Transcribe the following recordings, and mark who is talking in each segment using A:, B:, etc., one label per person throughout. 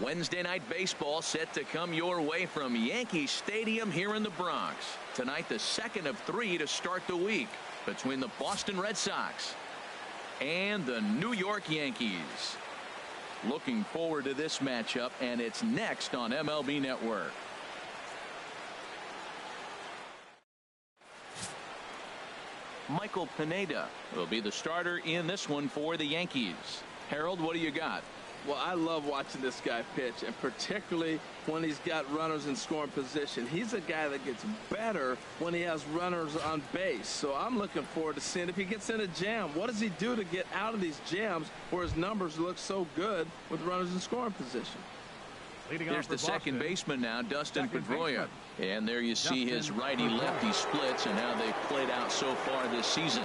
A: Wednesday night baseball set to come your way from Yankee Stadium here in the Bronx. Tonight, the second of 3 to start the week between the Boston Red Sox and the New York Yankees. Looking forward to this matchup, and it's next on MLB Network. Michael Pineda will be the starter in this one for the Yankees. Harold, what do you got?
B: Well, I love watching this guy pitch, and particularly when he's got runners in scoring position. He's a guy that gets better when he has runners on base. So I'm looking forward to seeing if he gets in a jam. What does he do to get out of these jams where his numbers look so good with runners in scoring position?
A: There's the second baseman now, Dustin Pedroia. And there you see his righty-lefty splits and how they've played out so far this season.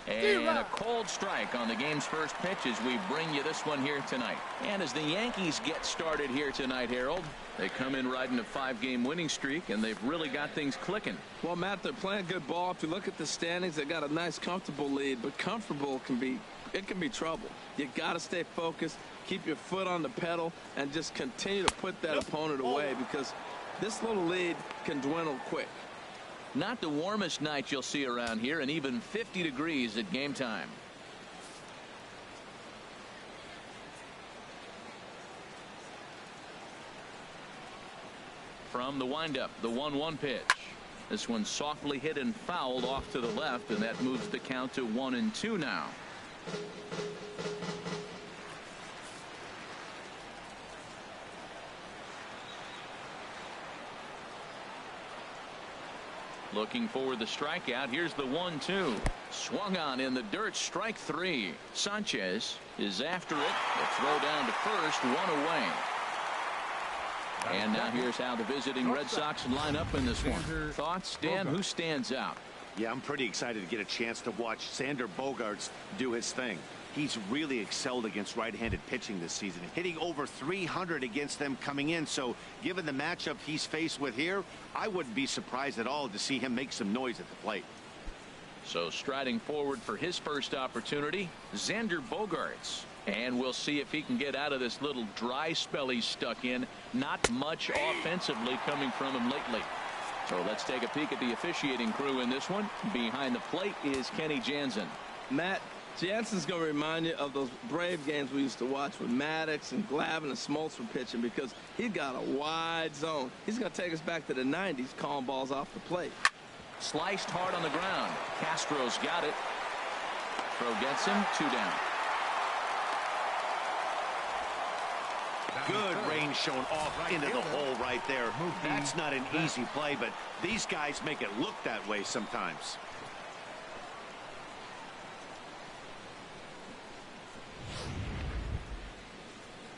A: And a cold strike on the game's first pitch as we bring you this one here tonight. And as the Yankees get started here tonight, Harold, they come in riding a 5-game winning streak, and they've really got things clicking.
B: Well, Matt, they're playing good ball. If you look at the standings, they got a nice, comfortable lead, but comfortable can be trouble. You got to stay focused, keep your foot on the pedal, and just continue to put that opponent away, because this little lead can dwindle quick.
A: Not the warmest night you'll see around here, and even 50 degrees at game time. From the windup, the 1-1 pitch. This one softly hit and fouled off to the left, and that moves the count to 1-2 now. Looking for the strikeout. Here's the 1-2. Swung on in the dirt. Strike 3. Sanchez is after it. The throw down to first. 1 away. And now here's how the visiting Red Sox line up in this one. Thoughts, Dan? Who stands out?
C: Yeah, I'm pretty excited to get a chance to watch Xander Bogaerts do his thing. He's really excelled against right-handed pitching this season, hitting over 300 against them coming in. So given the matchup he's faced with here, I wouldn't be surprised at all to see him make some noise at the plate.
A: So striding forward for his first opportunity, Xander Bogaerts. And we'll see if he can get out of this little dry spell he's stuck in. Not much offensively coming from him lately. So let's take a peek at the officiating crew in this one. Behind the plate is Kenny Jansen.
B: Matt, Jansen's going to remind you of those Brave games we used to watch with Maddox and Glavine and Smoltz were pitching, because he's got a wide zone. He's going to take us back to the 90s, calling balls off the plate.
A: Sliced hard on the ground. Castro's got it. Throw gets him. 2 down.
C: Good range shown off into the hole right there. That's not an easy play, but these guys make it look that way sometimes.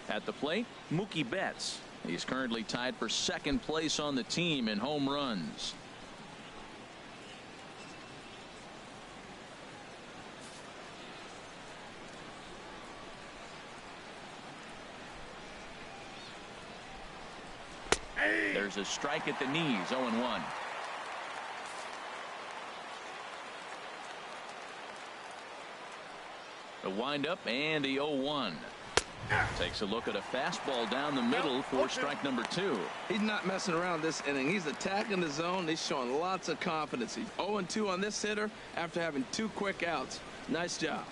A: At the plate, Mookie Betts. He's currently tied for second place on the team in home runs. There's a strike at the knees. 0-1. The windup and the 0-1. Takes a look at a fastball down the middle for strike number 2.
B: He's not messing around this inning. He's attacking the zone. He's showing lots of confidence. He's 0-2 on this hitter after having 2 quick outs. Nice job.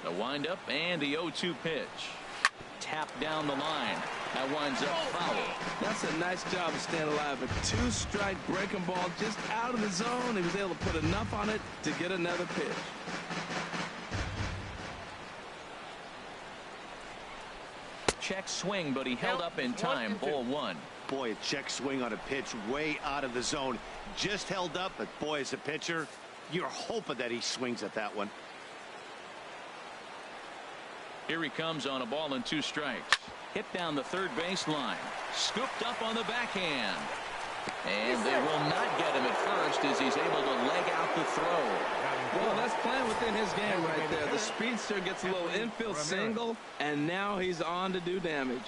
A: The windup and the 0-2 pitch. Tapped down the line. That winds up foul.
B: That's a nice job of staying alive. A 2-strike breaking ball just out of the zone. He was able to put enough on it to get another pitch.
A: Check swing, but he held up in time. Ball 1.
C: Boy, a check swing on a pitch way out of the zone. Just held up, but boy, as a pitcher, you're hoping that he swings at that one.
A: Here he comes on a ball and 2 strikes. Hit down the third base line. Scooped up on the backhand. And they will not get him at first as he's able to leg out the throw.
B: Well, that's playing within his game right there. The speedster gets a little infield single, and now he's on to do damage.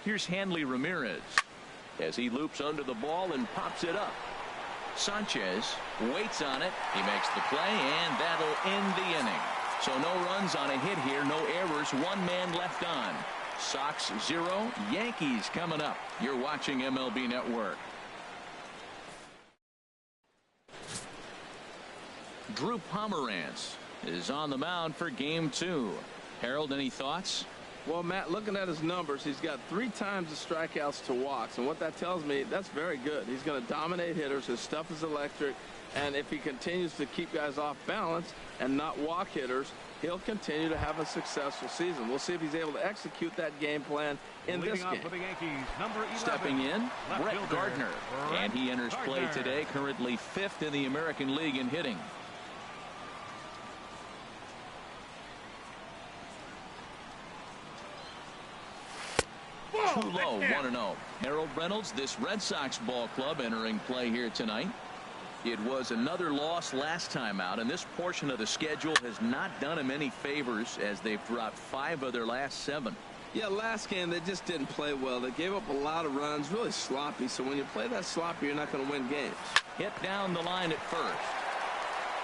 A: Here's Hanley Ramirez as he loops under the ball and pops it up. Sanchez waits on it. He makes the play, and that'll end the inning. So no runs on a hit here, no errors, one man left on. Sox 0, Yankees coming up. You're watching MLB Network. Drew Pomeranz is on the mound for game 2. Harold, any thoughts?
B: Well, Matt, looking at his numbers, he's got 3 times the strikeouts to walks, and what that tells me, that's very good. He's going to dominate hitters. His stuff is electric, and if he continues to keep guys off balance and not walk hitters, he'll continue to have a successful season. We'll see if he's able to execute that game plan in this game.
D: For the Yankees, number 11,
A: stepping in, Brett
D: fielder,
A: Gardner, and he enters play today, currently 5th in the American League in hitting. Too low, 1-0. Harold Reynolds, this Red Sox ball club entering play here tonight. It was another loss last time out, and this portion of the schedule has not done him any favors as they've dropped 5 of their last 7.
B: Yeah, last game they just didn't play well. They gave up a lot of runs, really sloppy. So when you play that sloppy, you're not going to win games.
A: Hit down the line at first.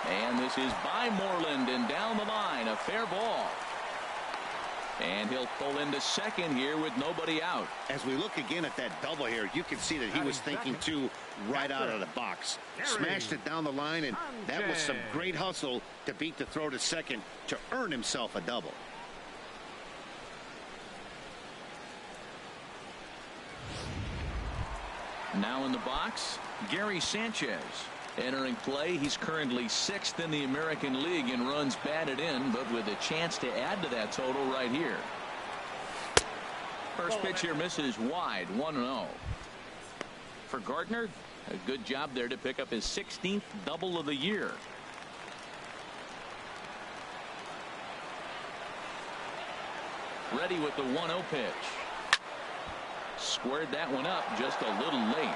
A: And this is by Moreland, and down the line, a fair ball. And he'll pull into second here with nobody out.
C: As we look again at that double here, you can see that he was thinking too right out of the box. Smashed it down the line, and that was some great hustle to beat the throw to second to earn himself a double.
A: Now in the box, Gary Sanchez. Entering play, he's currently 6th in the American League in runs batted in, but with a chance to add to that total right here. First pitch here misses wide, 1-0. For Gardner, a good job there to pick up his 16th double of the year. Ready with the 1-0 pitch. Squared that one up just a little late.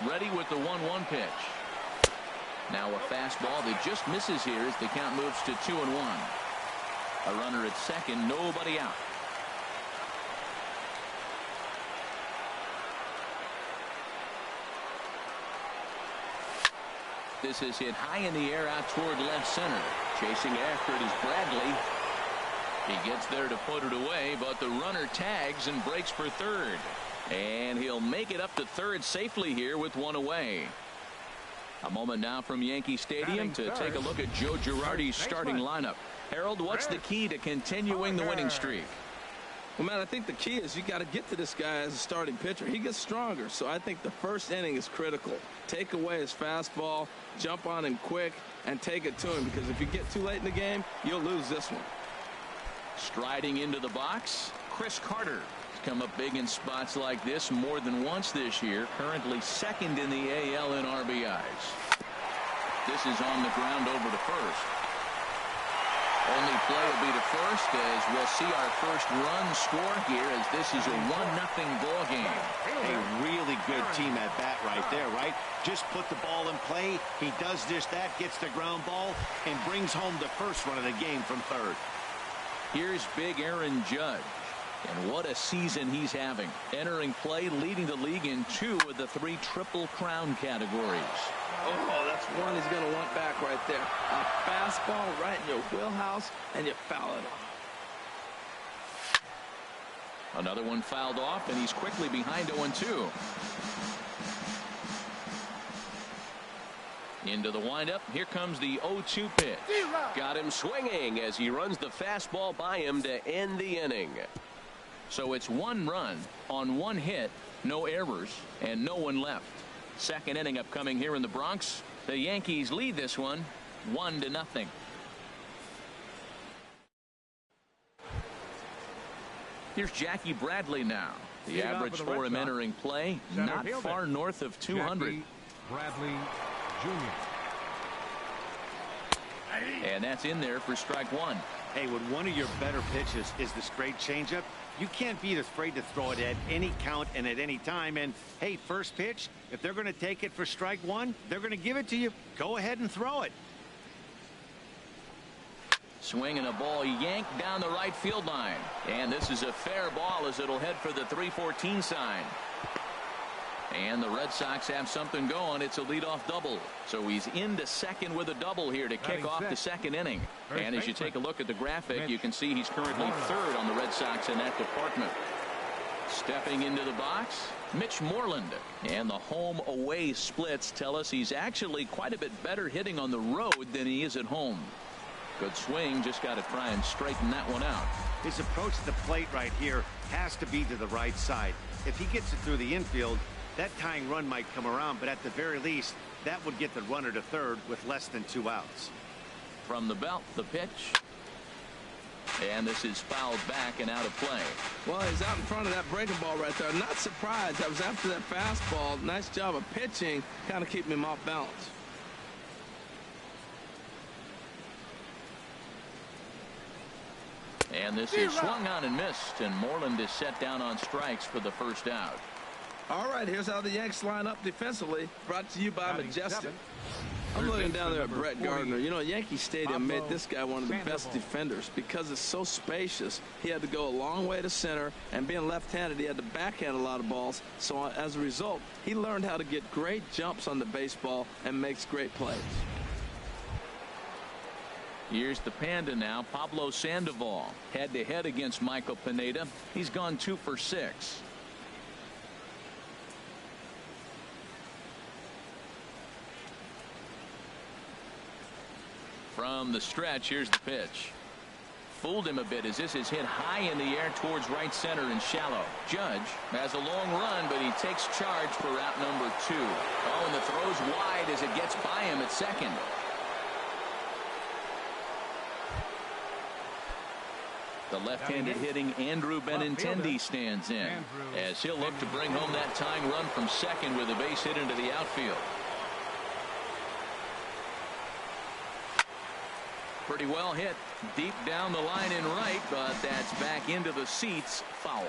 A: Ready with the 1-1 pitch. Now a fastball that just misses here as the count moves to 2-1. A runner at second, nobody out. This is hit high in the air out toward left center. Chasing after it is Bradley. He gets there to put it away, but the runner tags and breaks for third. And he'll make it up to third safely here with one away. A moment now from Yankee Stadium to take a look at Joe Girardi's starting lineup. Harold, what's the key to continuing the winning streak?
B: Well, man, I think the key is you got to get to this guy as a starting pitcher. He gets stronger, so I think the first inning is critical. Take away his fastball, jump on him quick, and take it to him, because if you get too late in the game, you'll lose this one.
A: Striding into the box, Chris Carter. Come up big in spots like this more than once this year. Currently 2nd in the AL in RBIs. This is on the ground over to first. Only play will be to first as we'll see our first run score here as this is a 1-0 ball game.
C: A really good team at bat right there, right? Just put the ball in play. He does just that, gets the ground ball, and brings home the first run of the game from third.
A: Here's big Aaron Judge. And what a season he's having. Entering play, leading the league in 2 of the 3 Triple Crown categories.
B: Oh, that's one he's going to want back right there. A fastball right in your wheelhouse, and you foul it off.
A: Another one fouled off, and he's quickly behind 0-2. Into the windup. Here comes the 0-2 pitch. Got him swinging as he runs the fastball by him to end the inning. So it's 1 run on 1 hit, no errors, and no one left. Second inning upcoming here in the Bronx. The Yankees lead this one 1-0. Here's Jackie Bradley now. The
D: Leading
A: average
D: off for the
A: for
D: Red
A: him
D: Sox,
A: entering play,
D: center
A: not
D: fielder,
A: far north of 200.
D: Jackie Bradley Jr.
A: And that's in there for strike one.
C: Hey, when one of your better pitches is the straight changeup, you can't be afraid to throw it at any count and at any time. And, hey, first pitch, if they're going to take it for strike one, they're going to give it to you. Go ahead and throw it.
A: Swinging a ball yanked down the right field line. And this is a fair ball as it'll head for the 3-14 sign. And the Red Sox have something going. It's a leadoff double. So he's into second with a double here to kick off the second inning. And as you take a look at the graphic, you can see he's currently third on the Red Sox in that department. Stepping into the box, Mitch Moreland. And the home-away splits tell us he's actually quite a bit better hitting on the road than he is at home. Good swing, just got to try and straighten that one out.
C: His approach to the plate right here has to be to the right side. If he gets it through the infield, that tying run might come around, but at the very least, that would get the runner to third with less than 2 outs.
A: From the belt, the pitch. And this is fouled back and out of play.
B: Well, he's out in front of that breaking ball right there. Not surprised. I was after that fastball. Nice job of pitching, kind of keeping him off balance.
A: And this is swung on and missed, and Moreland is set down on strikes for the first out.
B: All right, here's how the Yanks line up defensively. Brought to you by Majestic. I'm looking down there at Brett Gardner. You know, Yankee Stadium made this guy one of the best defenders because it's so spacious. He had to go a long way to center, and being left-handed, he had to backhand a lot of balls. So as a result, he learned how to get great jumps on the baseball and makes great plays.
A: Here's the Panda now, Pablo Sandoval. Head-to-head against Michael Pineda. He's gone 2 for 6. From the stretch, here's the pitch. Fooled him a bit as this is hit high in the air towards right center and shallow. Judge has a long run, but he takes charge for route number 2. Oh, and the throw's wide as it gets by him at second. The left-handed hitting Andrew Benintendi stands in as he'll look to bring home that tying run from second with a base hit into the outfield. Pretty well hit deep down the line in right, but that's back into the seats. Foul.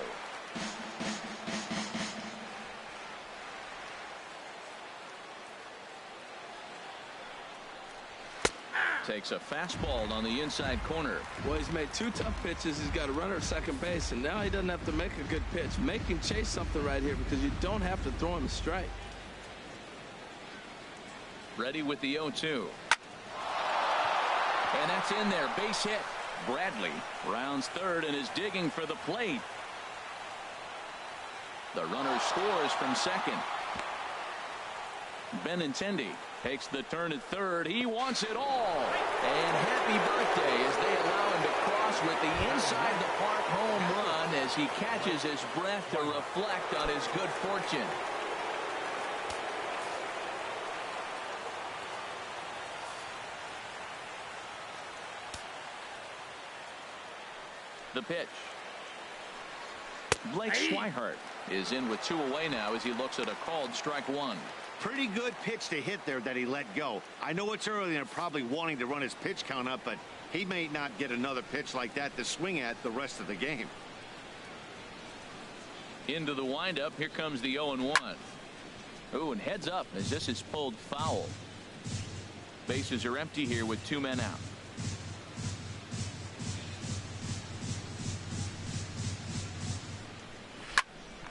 A: Takes a fastball on the inside corner.
B: Well, he's made 2 tough pitches. He's got a runner at second base, and now he doesn't have to make a good pitch. Make him chase something right here because you don't have to throw him a strike.
A: Ready with the 0-2. And that's in there. Base hit. Bradley rounds third and is digging for the plate. The runner scores from second. Benintendi takes the turn at third. He wants it all. And happy birthday as they allow him to cross with the inside the park home run as he catches his breath to reflect on his good fortune. The pitch. Blake Swihart is in with 2 away now as he looks at a called strike 1.
C: Pretty good pitch to hit there that he let go. I know it's early and they're probably wanting to run his pitch count up, but he may not get another pitch like that to swing at the rest of the game.
A: Into the windup. Here comes the 0-1. Ooh, and heads up as this is pulled foul. Bases are empty here with 2 men out.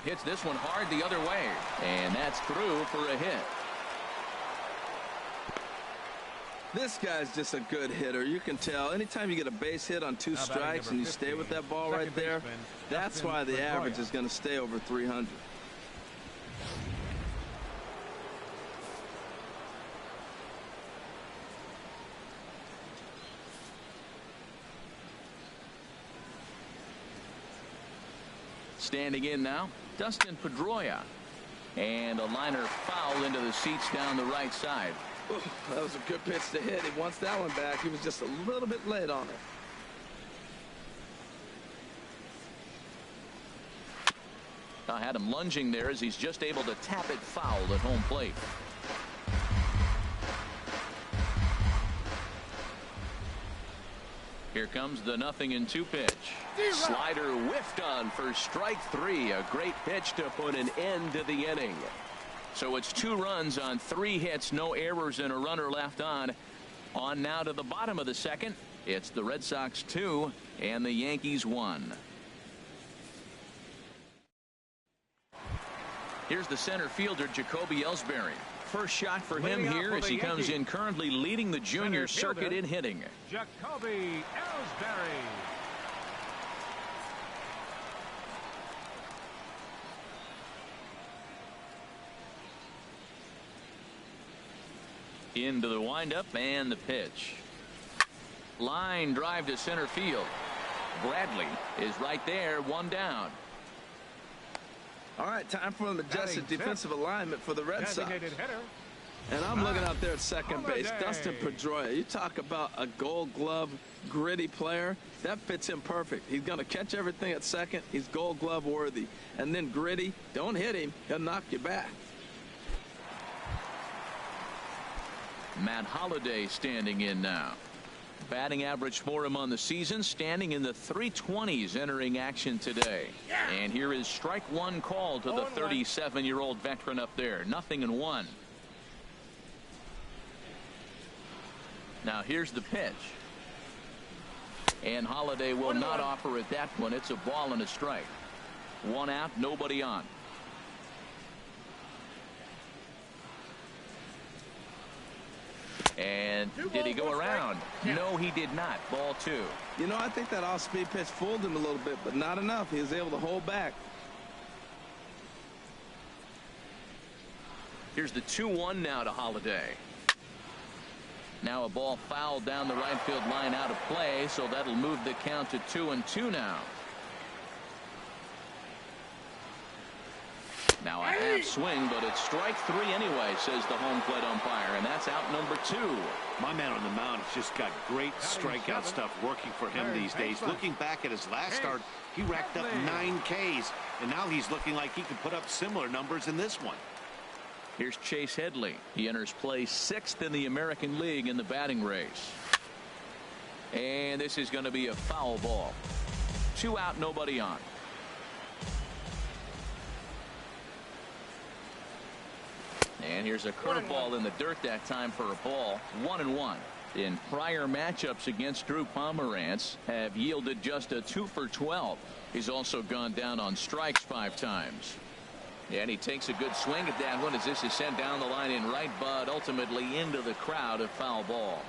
A: Hits this one hard the other way, and that's through for a hit.
B: This guy's just a good hitter. You can tell anytime you get a base hit on 2 strikes and you stay with that ball right there, that's why the average is going to stay over 300.
A: Standing in now, Dustin Pedroia. And a liner foul into the seats down the right side.
B: Ooh, that was a good pitch to hit. He wants that one back. He was just a little bit late on it.
A: I had him lunging there as he's just able to tap it foul at home plate. Here comes the 0-2 pitch. Slider whiffed on for strike 3. A great pitch to put an end to the inning. So it's 2 runs on 3 hits, no errors, and a runner left on. On now to the bottom of the second. It's the Red Sox 2 and the Yankees 1. Here's the center fielder, Jacoby Ellsbury. First shot for him here as he comes in currently leading the junior circuit in hitting.
D: Jacoby Ellsbury.
A: Into the windup and the pitch. Line drive to center field. Bradley is right there, 1 down.
B: All right, time for an adjusted defensive alignment for the Red Sox. And I'm looking out there at second base. Dustin Pedroia. You talk about a Gold Glove gritty player. That fits him perfect. He's going to catch everything at second. He's Gold Glove worthy. And then gritty. Don't hit him. He'll knock you back.
A: Matt Holliday standing in now. Batting average for him on the season standing in the 320s entering action today. And here is strike 1 call to the 37-year-old veteran up there. 0-1. Now here's the pitch. And Holliday will not offer at that one. It's a ball and a strike. 1 out, nobody on. And did he go around? No, he did not. Ball 2.
B: You know, I think that off-speed pitch fooled him a little bit, but not enough. He was able to hold back.
A: Here's the 2-1 now to Holliday. Now a ball fouled down the right field line out of play, so that'll move the count to 2-2 now. Now a half swing, but it's strike 3 anyway, says the home plate umpire, and that's out number 2.
C: My man on the mound has just got great strikeout stuff working for him these days. Looking back at his last start, he racked up 9 Ks, and now he's looking like he can put up similar numbers in this one.
A: Here's Chase Headley. He enters play 6th in the American League in the batting race. And this is going to be a foul ball. 2 out, nobody on. And here's a curveball in the dirt that time for a ball. 1-1. In prior matchups against Drew Pomerantz have yielded just a 2 for 12. He's also gone down on strikes 5 times. And he takes a good swing at that one as this is sent down the line in right, but ultimately into the crowd, a foul ball.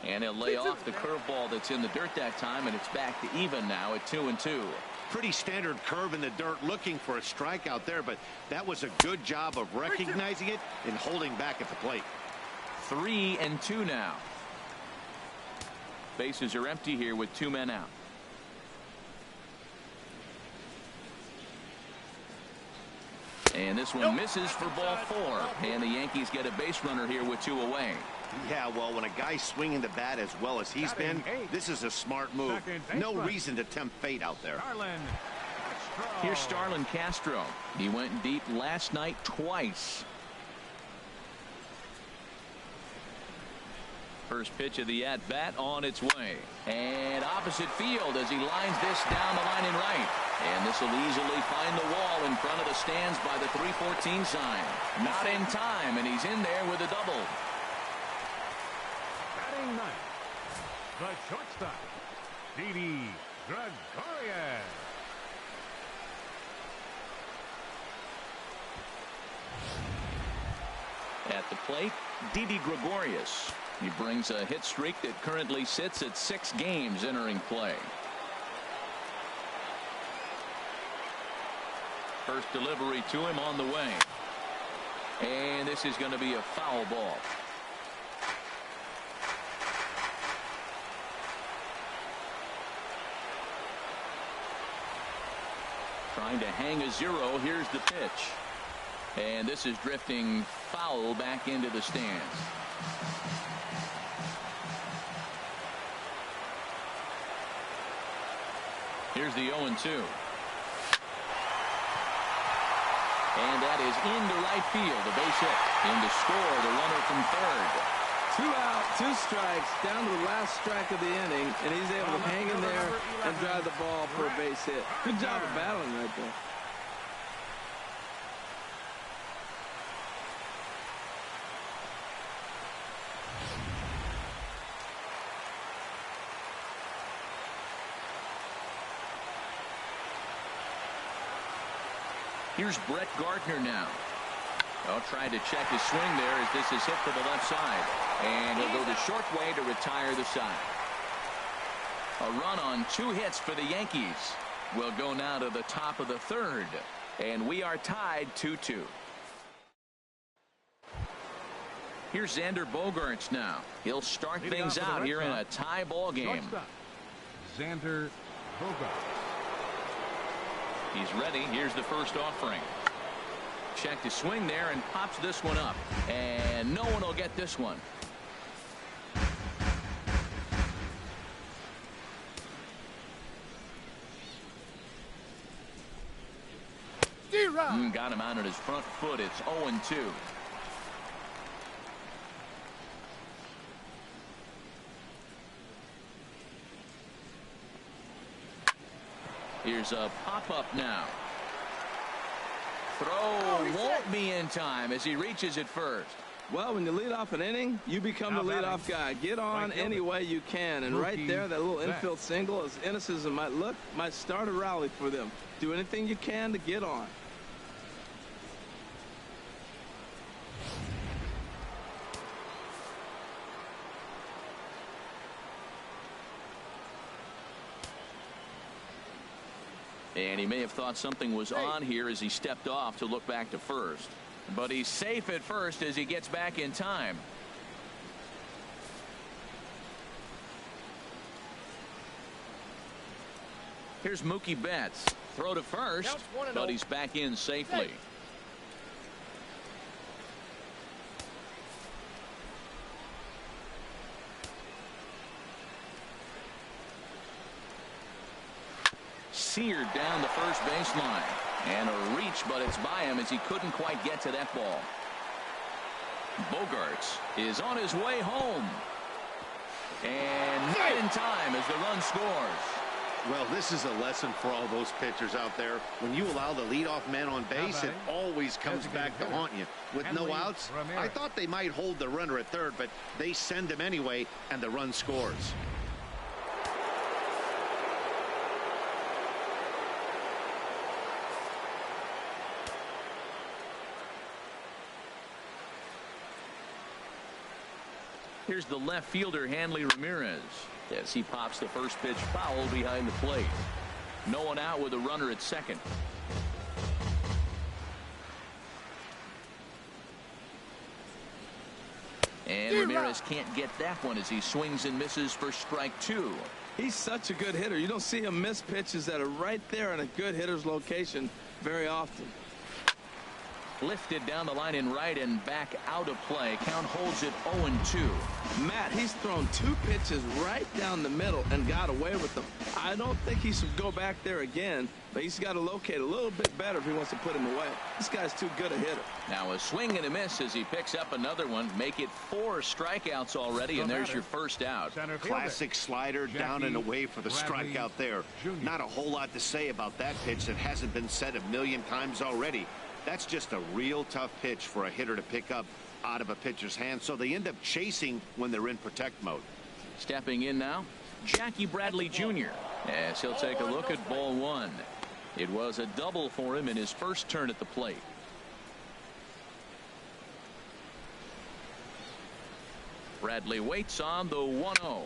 A: And he'll lay off the curveball that's in the dirt that time, and it's back to even now at 2-2.
C: Pretty standard curve in the dirt, looking for a strikeout there, but that was a good job of recognizing it and holding back at the plate.
A: 3-2 now. Bases are empty here with 2 men out. And this one misses for ball 4. And the Yankees get a base runner here with 2 away.
C: Yeah, well, when a guy's swinging the bat as well as he's been, this is a smart move. No reason to tempt fate out there.
A: Here's Starlin Castro. He went deep last night twice. First pitch of the at-bat on its way. And opposite field as he lines this down the line in right. And this will easily find the wall in front of the stands by the 314 sign. Not in time, and he's in there with a double.
D: Batting ninth, the shortstop, Didi Gregorius.
A: At the plate, Didi Gregorius. He brings a hit streak that currently sits at 6 games entering play. First delivery to him on the way. And this is going to be a foul ball. Trying to hang a 0. Here's the pitch. And this is drifting foul back into the stands. Here's the 0-2. And that is into right field. A base hit. In to score the runner from third.
B: 2 out, 2 strikes, down to the last strike of the inning, and he's able to hang in there and drive the ball for a base hit. Good job of battling right there.
A: Here's Brett Gardner now. Well, trying to check his swing there as this is hit to the left side. And he'll go the short way to retire the side. A run on 2 hits for the Yankees. We'll go now to the top of the third. And we are tied 2-2. Here's Xander Bogaerts now. He'll start things out here in a tie ball game.
D: Xander Bogaerts.
A: He's ready. Here's the first offering. Checked his swing there and pops this one up. And no one will get this one. Got him out on his front foot. It's 0-2. Here's a pop-up now. Throw won't be in time as he reaches it first.
B: Well, when you lead off an inning, you become the leadoff guy. Get on any way you can. And right there, that little infield single, as innocent as it might look, might start a rally for them. Do anything you can to get on.
A: And he may have thought something was on here as he stepped off to look back to first. But he's safe at first as he gets back in time. Here's Mookie Betts. Throw to first, but he's back in safely. Seared down the first baseline. And a reach, but it's by him as he couldn't quite get to that ball. Bogaerts is on his way home. And not in time as the run scores.
C: Well, this is a lesson for all those pitchers out there. When you allow the leadoff man on base, it always comes back to haunt you. With no outs, I thought they might hold the runner at third, but they send him anyway, and the run scores.
A: Here's the left fielder, Hanley Ramirez, as he pops the first pitch foul behind the plate. No one out with a runner at second. And Ramirez can't get that one as he swings and misses for strike 2.
B: He's such a good hitter. You don't see him miss pitches that are right there in a good hitter's location very often.
A: Lifted down the line in right and back out of play. Count holds it 0-2.
B: Matt, he's thrown 2 pitches right down the middle and got away with them. I don't think he should go back there again, but he's got to locate a little bit better if he wants to put him away. This guy's too good a hitter.
A: Now a swing and a miss as he picks up another one. Make it 4 strikeouts already, and there's your first out.
C: Classic slider down and away for the strikeout there. Not a whole lot to say about that pitch that hasn't been said a million times already. That's just a real tough pitch for a hitter to pick up out of a pitcher's hand, so they end up chasing when they're in protect mode.
A: Stepping in now, Jackie Bradley Jr. as he'll take a look at ball 1. It was a double for him in his first turn at the plate. Bradley waits on the 1-0.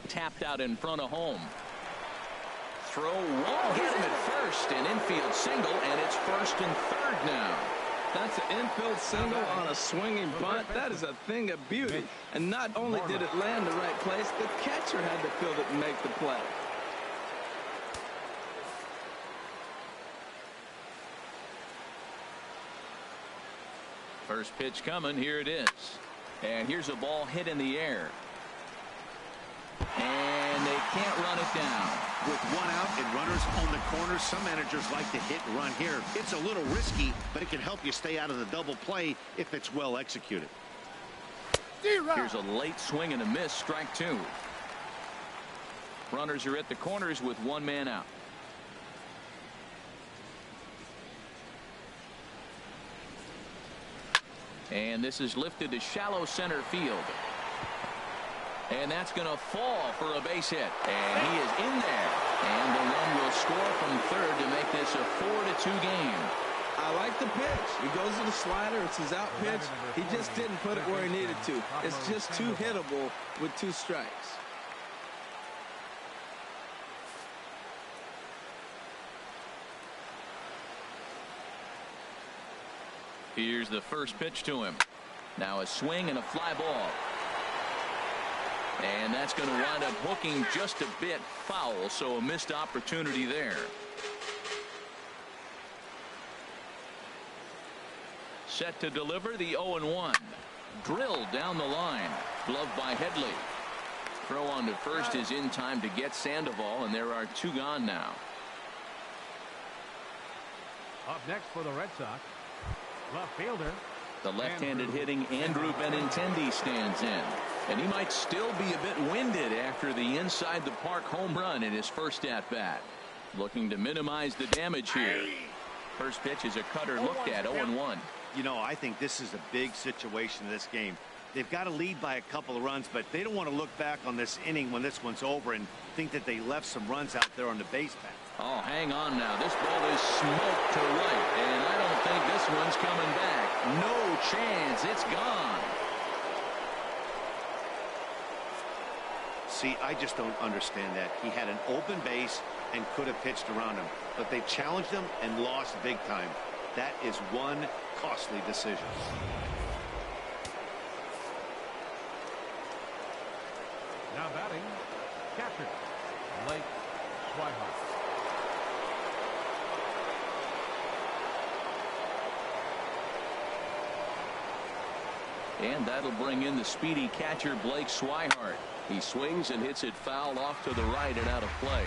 A: Tapped out in front of home. Throw won't hit him at first. An infield single, and it's first and third now.
B: That's an infield single on a swinging bunt. That is a thing of beauty. And not only did it land the right place, the catcher had to field it and make the play.
A: First pitch coming. Here it is. And here's a ball hit in the air. And they can't run it down.
C: With one out and runners on the corner, some managers like to hit and run here. It's a little risky, but it can help you stay out of the double play if it's well executed.
A: Here's a late swing and a miss, strike two. Runners are at the corners with one man out. And this is lifted to shallow center field. And that's going to fall for a base hit. And he is in there. And the run will score from third to make this a 4-2 game.
B: I like the pitch. He goes to the slider. It's his out pitch. He just didn't put it where he needed to. It's just too hittable with 2 strikes.
A: Here's the first pitch to him. Now a swing and a fly ball. And that's going to wind up hooking just a bit foul, so a missed opportunity there. Set to deliver the 0-1. Drilled down the line. Gloved by Headley. Throw on to first is in time to get Sandoval, and there are 2 gone now.
D: Up next for the Red Sox, left fielder.
A: The left-handed hitting Andrew Benintendi stands in. And he might still be a bit winded after the inside the park home run in his first at bat. Looking to minimize the damage here. First pitch is a cutter looked at, 0-1.
C: You know, I think this is a big situation in this game. They've got to lead by a couple of runs, but they don't want to look back on this inning when this one's over and think that they left some runs out there on the base path.
A: Oh, hang on now. This ball is smoked to right, and I don't think this one's coming back. No chance. It's gone.
C: See, I just don't understand that. He had an open base and could have pitched around him, but they challenged him and lost big time. That is one costly decision.
D: Now batting, catcher, Blake Swihart.
A: And that'll bring in the speedy catcher Blake Swihart. He swings and hits it foul off to the right and out of play.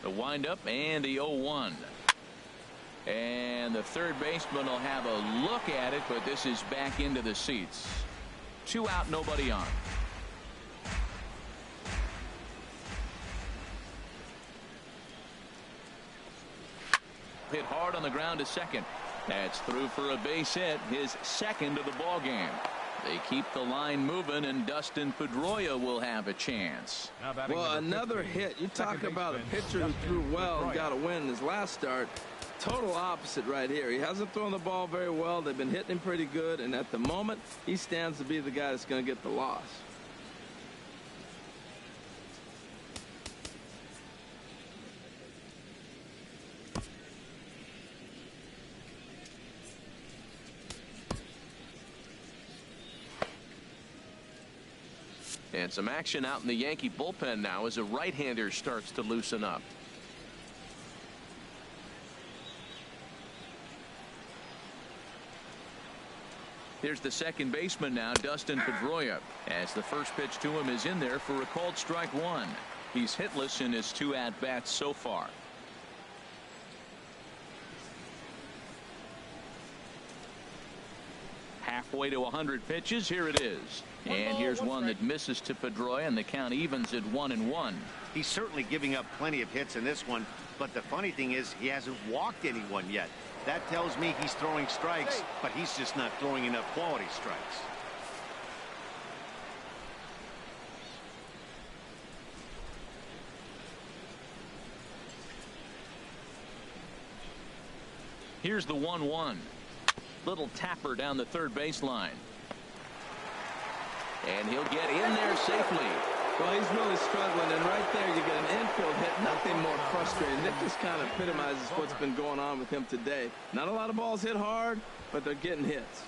A: The windup and the 0-1. And the third baseman will have a look at it, but this is back into the seats. 2 out, nobody on. Hit hard on the ground to second. That's through for a base hit, his second of the ball game. They keep the line moving, and Dustin Pedroia will have a chance.
B: Well, another hit. You talk about a pitcher who threw well and got a win in his last start. Total opposite right here. He hasn't thrown the ball very well. They've been hitting him pretty good, and at the moment, he stands to be the guy that's going to get the loss.
A: And some action out in the Yankee bullpen now as a right-hander starts to loosen up. Here's the second baseman now, Dustin Pedroia, as the first pitch to him is in there for a called strike 1. He's hitless in his 2 at-bats so far. Halfway to 100 pitches. Here it is. And here's one that misses to Pedroia, and the count evens at 1-1.
C: He's certainly giving up plenty of hits in this one, but the funny thing is he hasn't walked anyone yet. That tells me he's throwing strikes, but he's just not throwing enough quality strikes.
A: Here's the 1-1. Little tapper down the third baseline. And he'll get in there safely.
B: Well, he's really struggling, and right there you get an infield hit. Nothing more frustrating. That just kind of epitomizes what's been going on with him today. Not a lot of balls hit hard, but they're getting hits.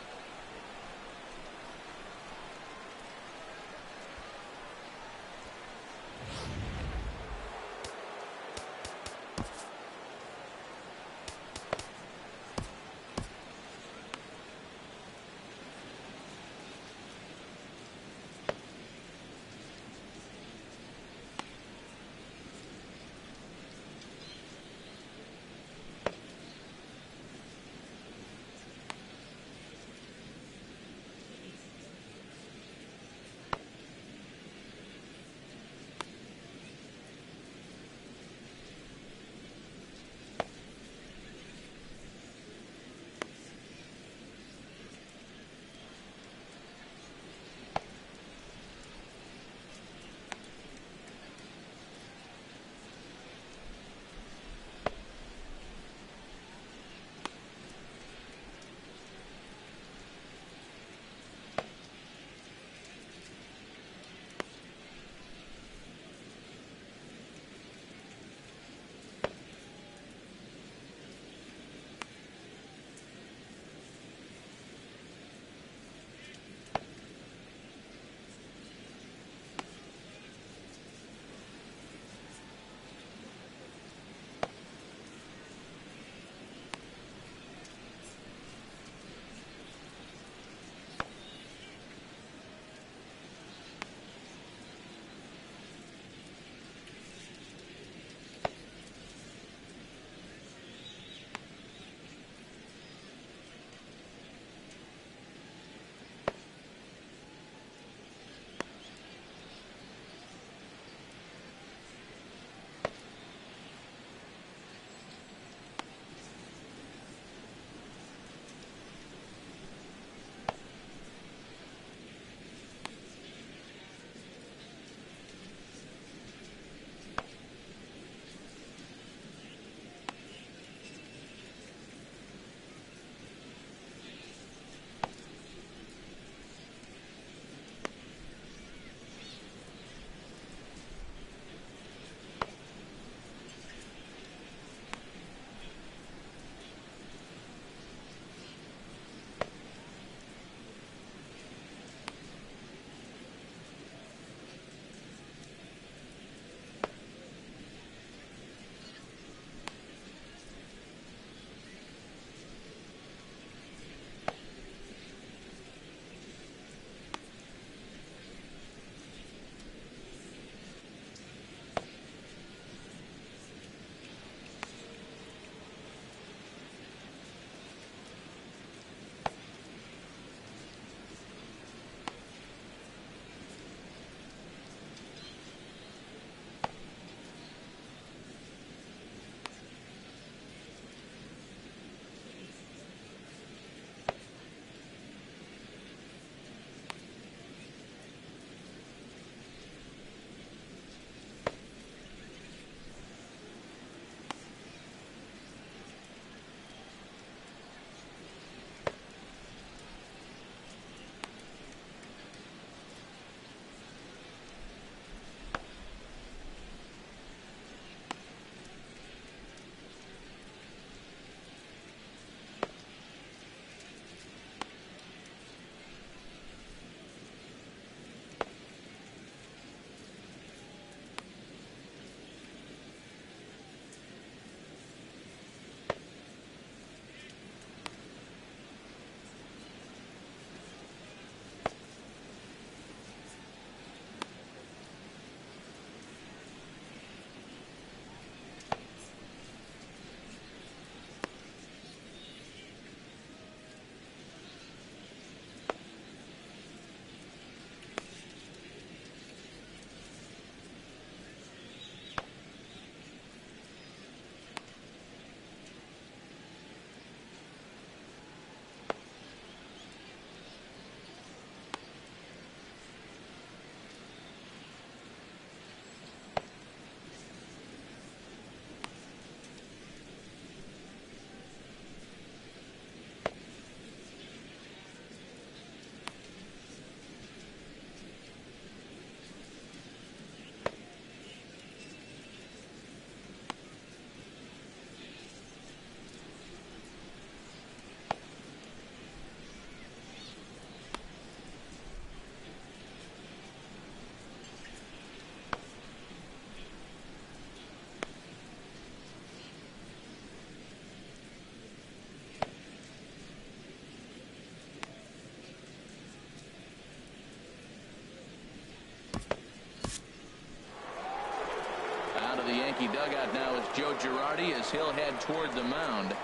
A: Yankee dugout now is Joe Girardi as he'll head toward the mound.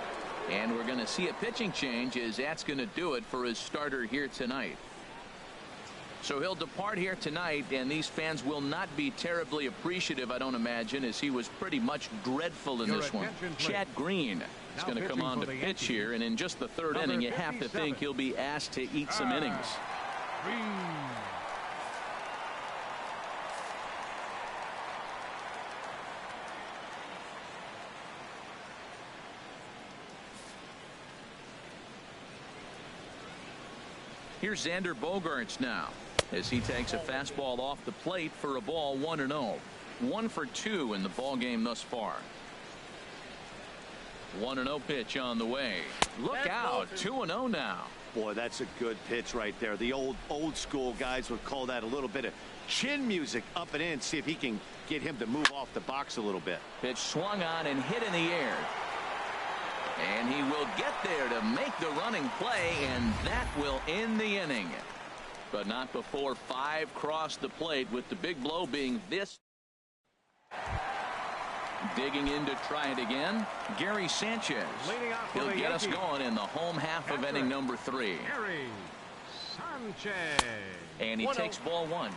A: And we're going to see a pitching change as that's going to do it for his starter here tonight. So he'll depart here tonight, and these fans will not be terribly appreciative, I don't imagine, as he was pretty much dreadful in this one. Chad Green is going to come on to pitch here, and in just the third inning, you have to think he'll be asked to eat some innings. Here's Xander Bogaerts now as he takes a fastball off the plate for a ball 1-0. 1 for 2 in the ball game thus far. 1-0 pitch on the way. Look out. 2-0 now.
C: Boy, that's a good pitch right there. The old school guys would call that a little bit of chin music up and in. See if he can get him to move off the box a little bit.
A: Pitch swung on and hit in the air. And he will get there to make the running play, and that will end the inning. But not before 5 cross the plate, with the big blow being this. Digging in to try it again, Gary Sanchez. He'll get us going in the home half of inning number 3.
D: Gary Sanchez.
A: And he takes ball 1.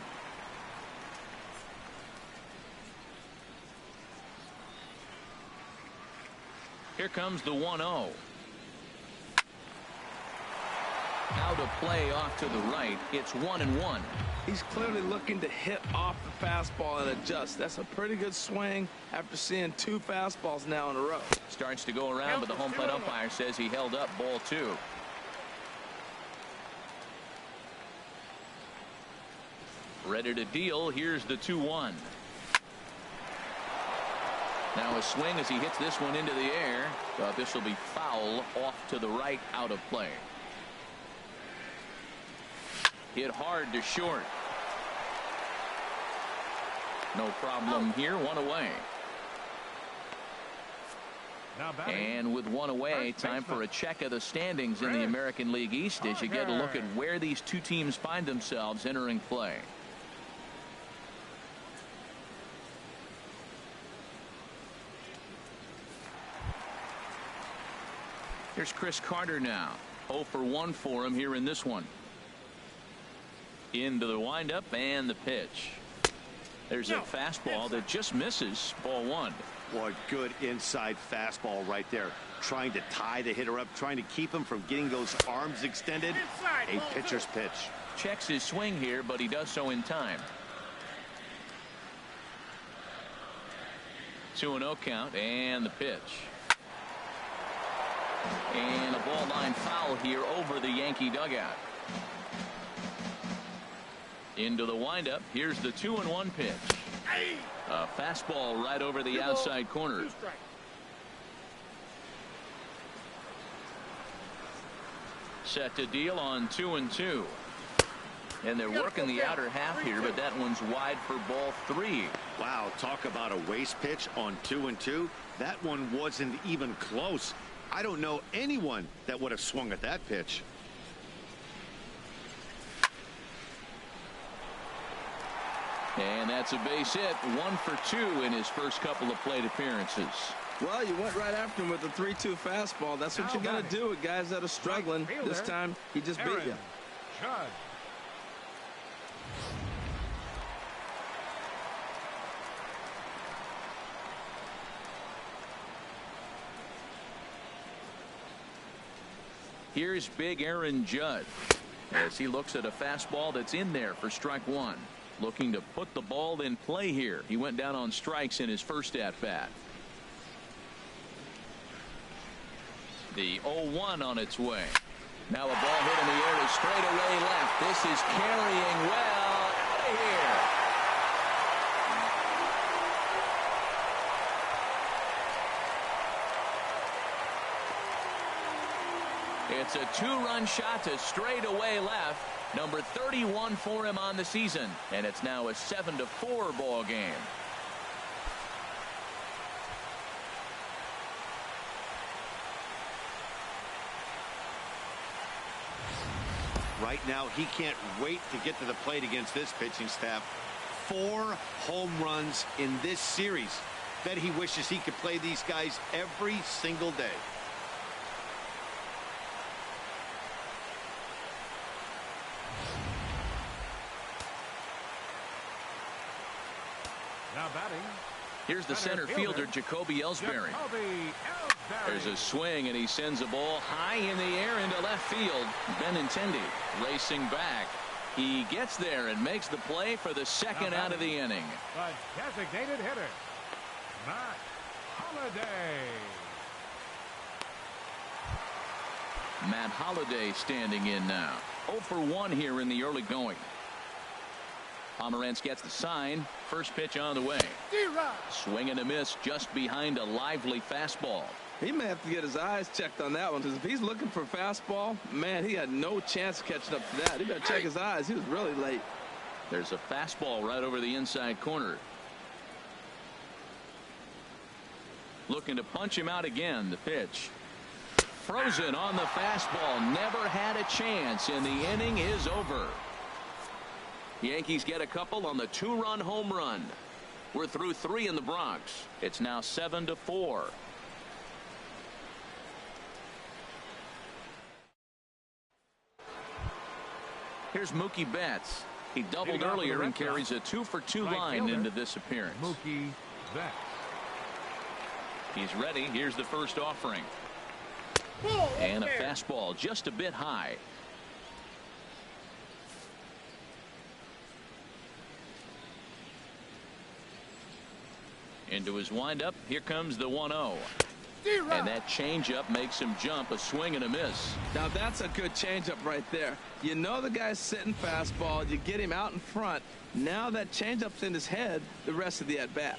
A: Here comes the 1-0. Out of play off to the right. It's 1-1.
B: He's clearly looking to hit off the fastball and adjust. That's a pretty good swing after seeing 2 fastballs now in a row.
A: Starts to go around, but the home plate umpire says he held up ball 2. Ready to deal. Here's the 2-1. Now a swing as he hits this one into the air. This will be foul off to the right, out of play. Hit hard to short. No problem here. 1 away. And with 1 away, time for a check of the standings in the American League East as you get a look at where these 2 teams find themselves entering play. Here's Chris Carter now. 0 for 1 for him here in this one. Into the windup and the pitch. There's a fastball that just misses. Ball 1.
C: Boy, good inside fastball right there. Trying to tie the hitter up, trying to keep him from getting those arms extended. A pitcher's pitch.
A: Checks his swing here, but he does so in time. 2-0 count and the pitch. And a ball line foul here over the Yankee dugout. Into the windup. Here's the 2-1 pitch. A fastball right over the outside corner. Set to deal on 2-2. And they're working the outer half here, but that one's wide for ball 3.
C: Wow, talk about a waste pitch on 2-2. That one wasn't even close. I don't know anyone that would have swung at that pitch.
A: And that's a base hit. 1 for 2 in his first couple of plate appearances.
B: Well, you went right after him with a 3-2 fastball. That's what you got to do with guys that are struggling. This time, he just beat you.
A: Here's big Aaron Judge as he looks at a fastball that's in there for strike 1. Looking to put the ball in play here. He went down on strikes in his first at bat. The 0-1 on its way. Now a ball hit in the air is straight away left. This is carrying well out of here. It's a 2-run shot to straightaway left. Number 31 for him on the season. And it's now a 7-4 ball game.
C: Right now, he can't wait to get to the plate against this pitching staff. 4 home runs in this series. Bet he wishes he could play these guys every single day.
D: Now batting.
A: Here's the center fielder, Jacoby Ellsbury. There's a swing, and he sends a ball high in the air into left field. Benintendi racing back. He gets there and makes the play for the second out of the inning.
D: The designated hitter, Matt Holliday.
A: Matt Holliday standing in now. 0 for 1 here in the early going. Pomeranz gets the sign. First pitch on the way. Swing and a miss just behind a lively fastball.
B: He may have to get his eyes checked on that one, because if he's looking for a fastball, man, he had no chance of catching up to that. He better check his eyes. He was really late.
A: There's a fastball right over the inside corner. Looking to punch him out again. The pitch. Frozen on the fastball. Never had a chance, and the inning is over. Yankees get a couple on the 2-run home run. We're through 3 in the Bronx. It's now 7-4. Here's Mookie Betts. He doubled earlier and carries a 2 for 2 line into this appearance.
D: Mookie Betts.
A: He's ready. Here's the first offering. And a fastball just a bit high. Into his windup. Here comes the 1-0. And that changeup makes him jump. A swing and a miss.
B: Now that's a good changeup right there. You know the guy's sitting fastball. You get him out in front. Now that changeup's in his head the rest of the at-bat.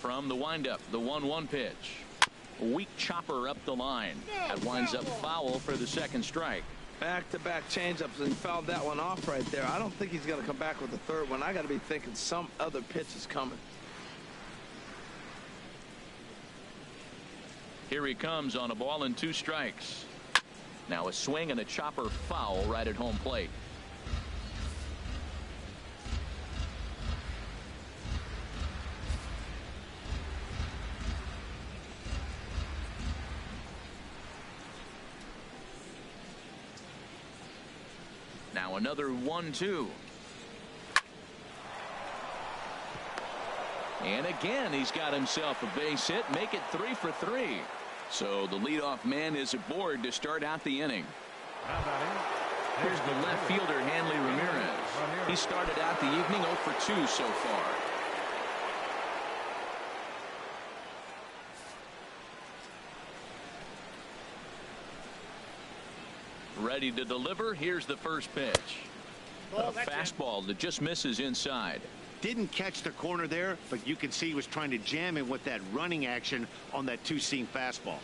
A: From the windup, the 1-1 pitch. A weak chopper up the line. That winds up foul for the second strike.
B: Back-to-back changeups, and he fouled that one off right there. I don't think he's going to come back with the third one. I got to be thinking some other pitch is coming.
A: Here he comes on a ball and 2 strikes. Now a swing and a chopper foul right at home plate. Now another 1-2. And again, he's got himself a base hit. Make it 3 for 3. So the leadoff man is aboard to start out the inning. Here's the left fielder, Hanley Ramirez. He started out the evening 0 for 2 so far. Ready to deliver. Here's the first pitch. A fastball that just misses inside.
C: Didn't catch the corner there, but you can see he was trying to jam him with that running action on that 2-seam fastball.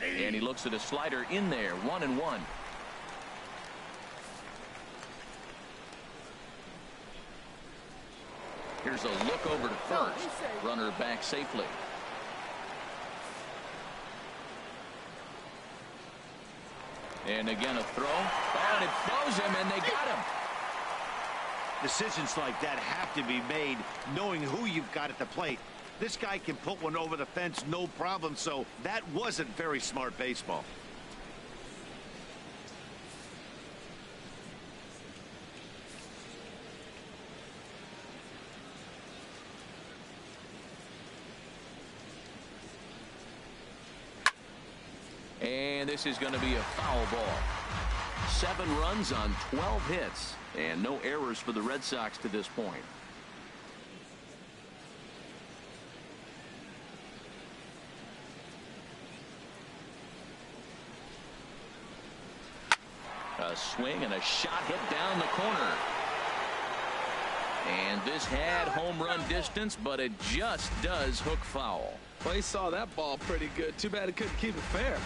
A: And he looks at a slider in there. 1-1. Here's a look over to first. Runner back safely. And again a throw. Oh, and it throws him, and they got him.
C: Decisions like that have to be made knowing who you've got at the plate. This guy can put one over the fence no problem, so that wasn't very smart baseball.
A: And this is going to be a foul ball. 7 runs on 12 hits, and no errors for the Red Sox to this point. A swing and a shot hit down the corner. And this had home run distance, but it just does hook foul.
B: Well, he saw that ball pretty good. Too bad he couldn't keep it fair.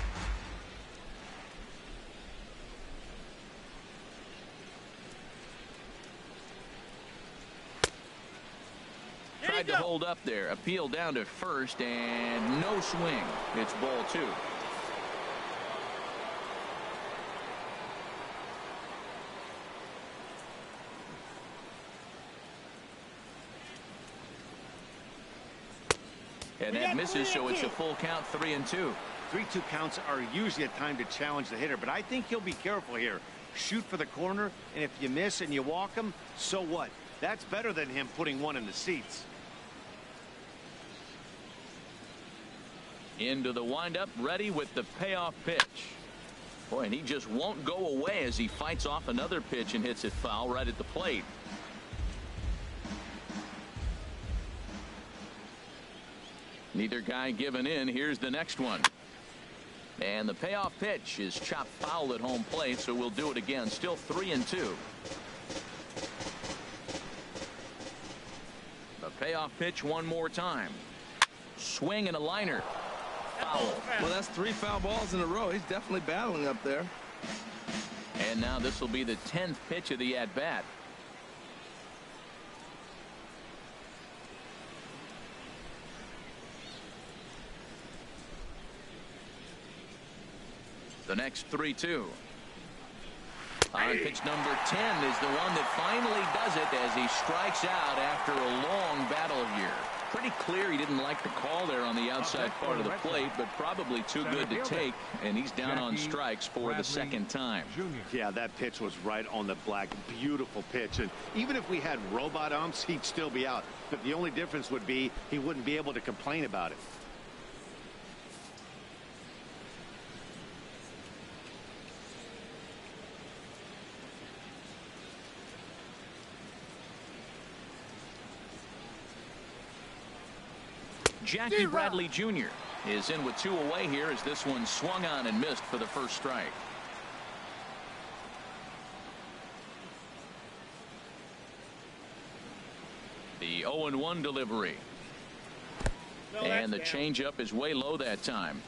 A: Tried to hold up there. Appeal down to first, and no swing. It's ball 2. And that misses, so it's a full count, 3-2.
C: 3-2 counts are usually a time to challenge the hitter, but I think he'll be careful here. Shoot for the corner, and if you miss and you walk him, so what? That's better than him putting one in the seats.
A: Into the windup, ready with the payoff pitch. Boy, and he just won't go away as he fights off another pitch and hits it foul right at the plate. Neither guy giving in. Here's the next one. And the payoff pitch is chopped foul at home plate, so we'll do it again. Still 3-2. The payoff pitch one more time. Swing and a liner. Foul.
B: Well, that's 3 foul balls in a row. He's definitely battling up there.
A: And now this will be the 10th pitch of the at-bat. The next 3-2. On pitch number 10 is the one that finally does it as he strikes out after a long battle here. Pretty clear he didn't like the call there on the outside part of the plate, but probably too good to take, and he's down on strikes for the second time.
C: Yeah, that pitch was right on the black. Beautiful pitch, and even if we had robot umps, he'd still be out. But the only difference would be he wouldn't be able to complain about it.
A: Jackie Bradley Jr. is in with 2 away here as this one swung on and missed for the first strike. The 0-1 delivery. And the changeup is way low that time.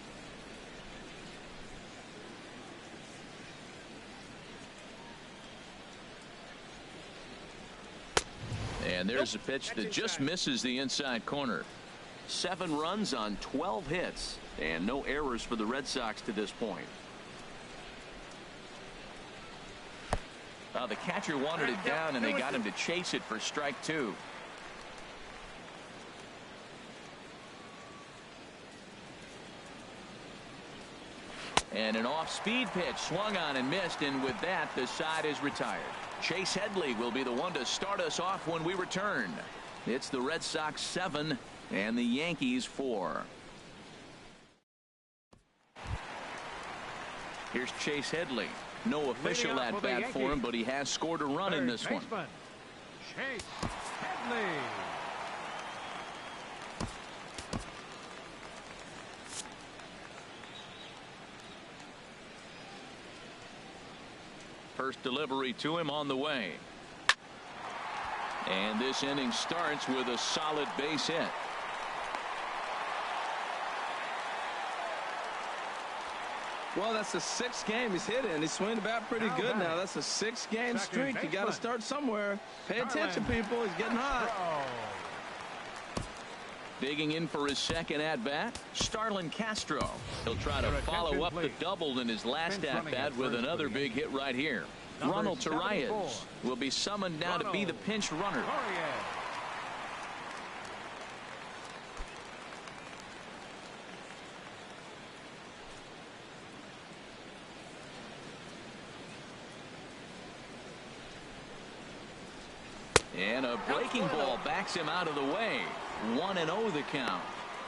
A: And there's a pitch that just misses the inside corner. 7 runs on 12 hits and no errors for the Red Sox to this point. The catcher wanted it down and they got him to chase it for strike 2. And an off-speed pitch swung on and missed, and with that the side is retired. Chase Headley will be the one to start us off when we return. It's the Red Sox 7 and the Yankees 4. Here's Chase Headley. No official at bat for him, but he has scored a run in this one.
D: Chase Headley.
A: First delivery to him on the way. And this inning starts with a solid base hit.
B: Well, that's the 6th game he's hit in. He's swinging the bat pretty good now. That's a 6-game streak. You got to start somewhere. Pay attention, people. He's getting hot.
A: Digging in for his second at-bat, Starlin Castro. He'll try to follow up the double in his last at-bat with another big hit right here. Ronald Torreyes will be summoned now to be the pinch runner. And a breaking ball backs him out of the way. 1-0 the count.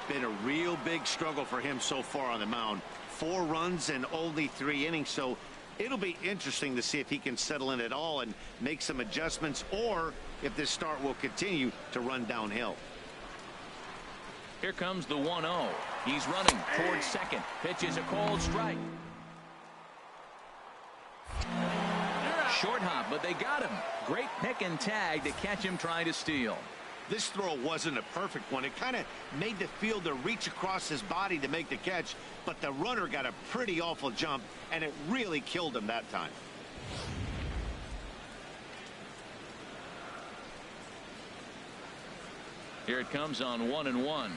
C: Been a real big struggle for him so far on the mound. 4 runs and only 3 innings, so it'll be interesting to see if he can settle in at all and make some adjustments, or if this start will continue to run downhill.
A: Here comes the 1-0. He's running towards second. Pitch is a called strike. Short hop, but they got him. Great pick and tag to catch him trying to steal.
C: This throw wasn't a perfect one. It kind of made the fielder reach across his body to make the catch, but the runner got a pretty awful jump, and it really killed him that time.
A: Here it comes on 1-1.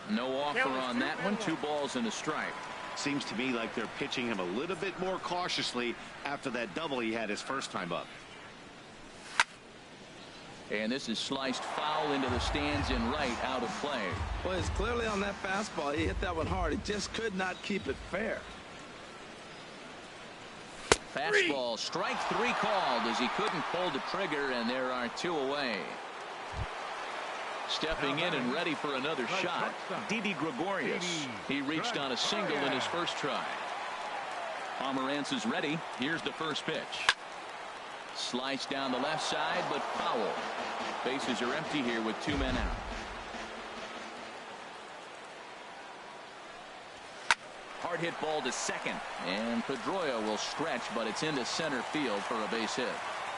A: No offer on that one. 2 balls and a strike.
C: Seems to me like they're pitching him a little bit more cautiously after that double he had his first time up.
A: And this is sliced foul into the stands and right, out of play.
B: Well, he's clearly on that fastball. He hit that one hard. He just could not keep it fair.
A: Fastball, strike 3 called as he couldn't pull the trigger, and there are 2 away. Stepping in and ready for another shot, Didi Gregorius. He reached on a single in his first try. Pomerantz is ready. Here's the first pitch. Sliced down the left side, but foul. Bases are empty here with 2 men out. Hard hit ball to second, and Pedroia will stretch, but it's into center field for a base hit.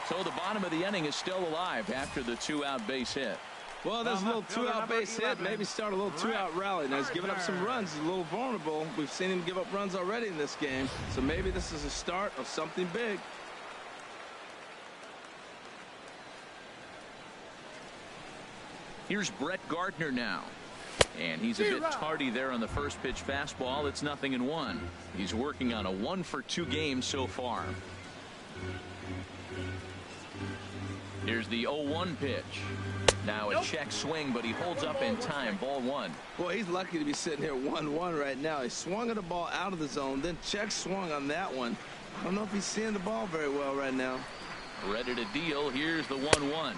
A: So the bottom of the inning is still alive after the 2-out base hit.
B: Well, there's a little 2-out base hit. Maybe start a little 2-out rally. Now he's giving up some runs. He's a little vulnerable. We've seen him give up runs already in this game. So maybe this is a start of something big.
A: Here's Brett Gardner now. And he's a bit tardy there on the first pitch fastball. It's 0-1. He's working on a 1-for-2 game so far. Here's the 0-1 pitch. Now a check swing, but he holds up in time. Ball 1.
B: Boy, he's lucky to be sitting here 1-1 right now. He swung at the ball out of the zone, then check swung on that one. I don't know if he's seeing the ball very well right now.
A: Ready to deal. Here's the 1-1.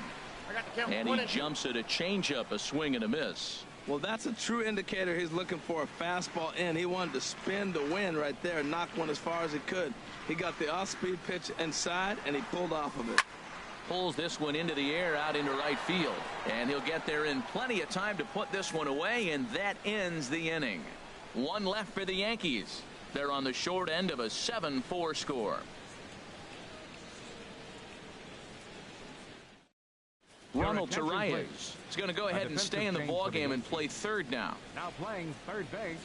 A: And he jumps at a changeup, a swing and a miss.
B: Well, that's a true indicator he's looking for a fastball in. He wanted to spin to win right there, knock one as far as he could. He got the off-speed pitch inside, and he pulled off of it.
A: Pulls this one into the air out into right field. And he'll get there in plenty of time to put this one away, and that ends the inning. 1 left for the Yankees. They're on the short end of a 7-4 score. Ronald Torreyes is going to go ahead and stay in the ballgame and play third now.
D: Now playing third base,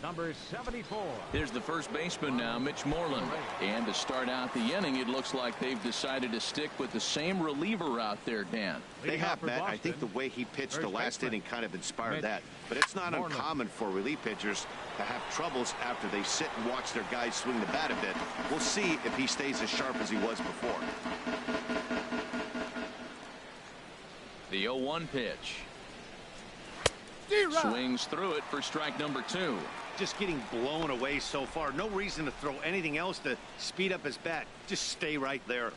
D: number 74.
A: Here's the first baseman now, Mitch Moreland. And to start out the inning, it looks like they've decided to stick with the same reliever out there, Dan.
C: They have, Matt. I think the way he pitched the last inning kind of inspired that. But it's not uncommon for relief pitchers to have troubles after they sit and watch their guys swing the bat a bit. We'll see if he stays as sharp as he was before.
A: The 0-1 pitch. Swings through it for strike number 2.
C: Just getting blown away so far. No reason to throw anything else to speed up his bat. Just stay right there.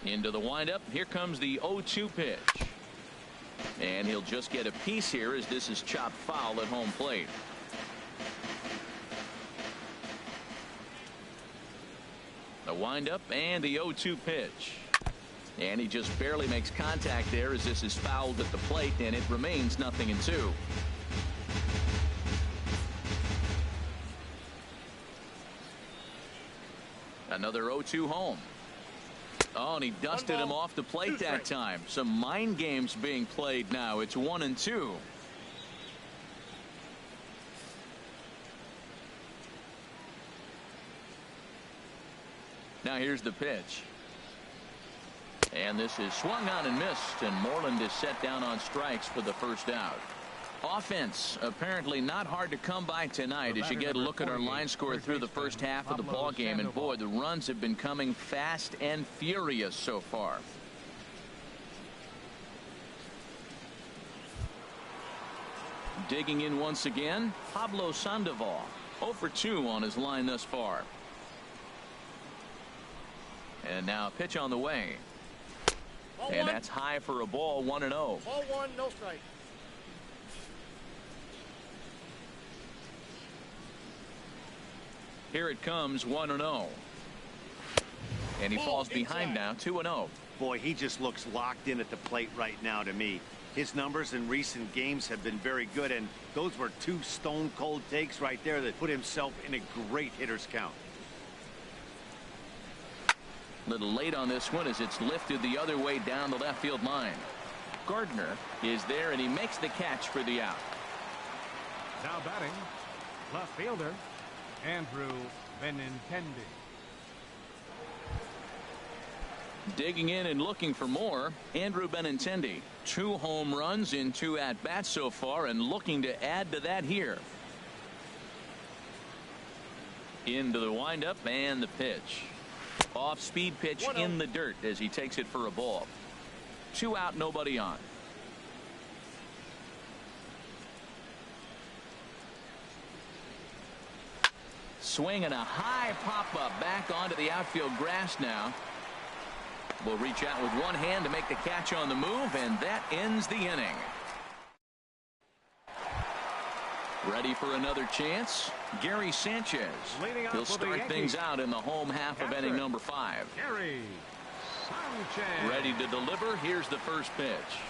A: Into the windup. Here comes the 0-2 pitch. And he'll just get a piece here as this is chopped foul at home plate. The windup and the 0-2 pitch. And he just barely makes contact there as this is fouled at the plate, and it remains 0-2. Another 0-2 home. Oh, and he dusted him off the plate that time. Some mind games being played now. It's 1-2. Now here's the pitch. And this is swung on and missed, and Moreland is set down on strikes for the first out. Offense apparently not hard to come by tonight as you get a look at our line score through the first half of the ball game, and boy, the runs have been coming fast and furious so far. Digging in once again, Pablo Sandoval, 0 for 2 on his line thus far. And now a pitch on the way. And that's high for a ball, 1-0.
E: Ball 1, no strike.
A: Here it comes, 1-0. And he falls behind now, 2-0.
C: Boy, he just looks locked in at the plate right now to me. His numbers in recent games have been very good, and those were 2 stone-cold takes right there that put himself in a great hitter's count.
A: Little late on this one as it's lifted the other way down the left field line. Gardner is there, and he makes the catch for the out.
D: Now batting, left fielder, Andrew Benintendi.
A: Digging in and looking for more, Andrew Benintendi. 2 home runs in 2 at-bats so far, and looking to add to that here. Into the windup and the pitch. Off-speed pitch in the dirt as he takes it for a ball. 2 out, nobody on. Swing and a high pop-up back onto the outfield grass now. Will reach out with one hand to make the catch on the move, and that ends the inning. Ready for another chance? Gary Sanchez. He'll start things out in the home half of inning number 5.
D: Gary Sanchez.
A: Ready to deliver. Here's the first pitch.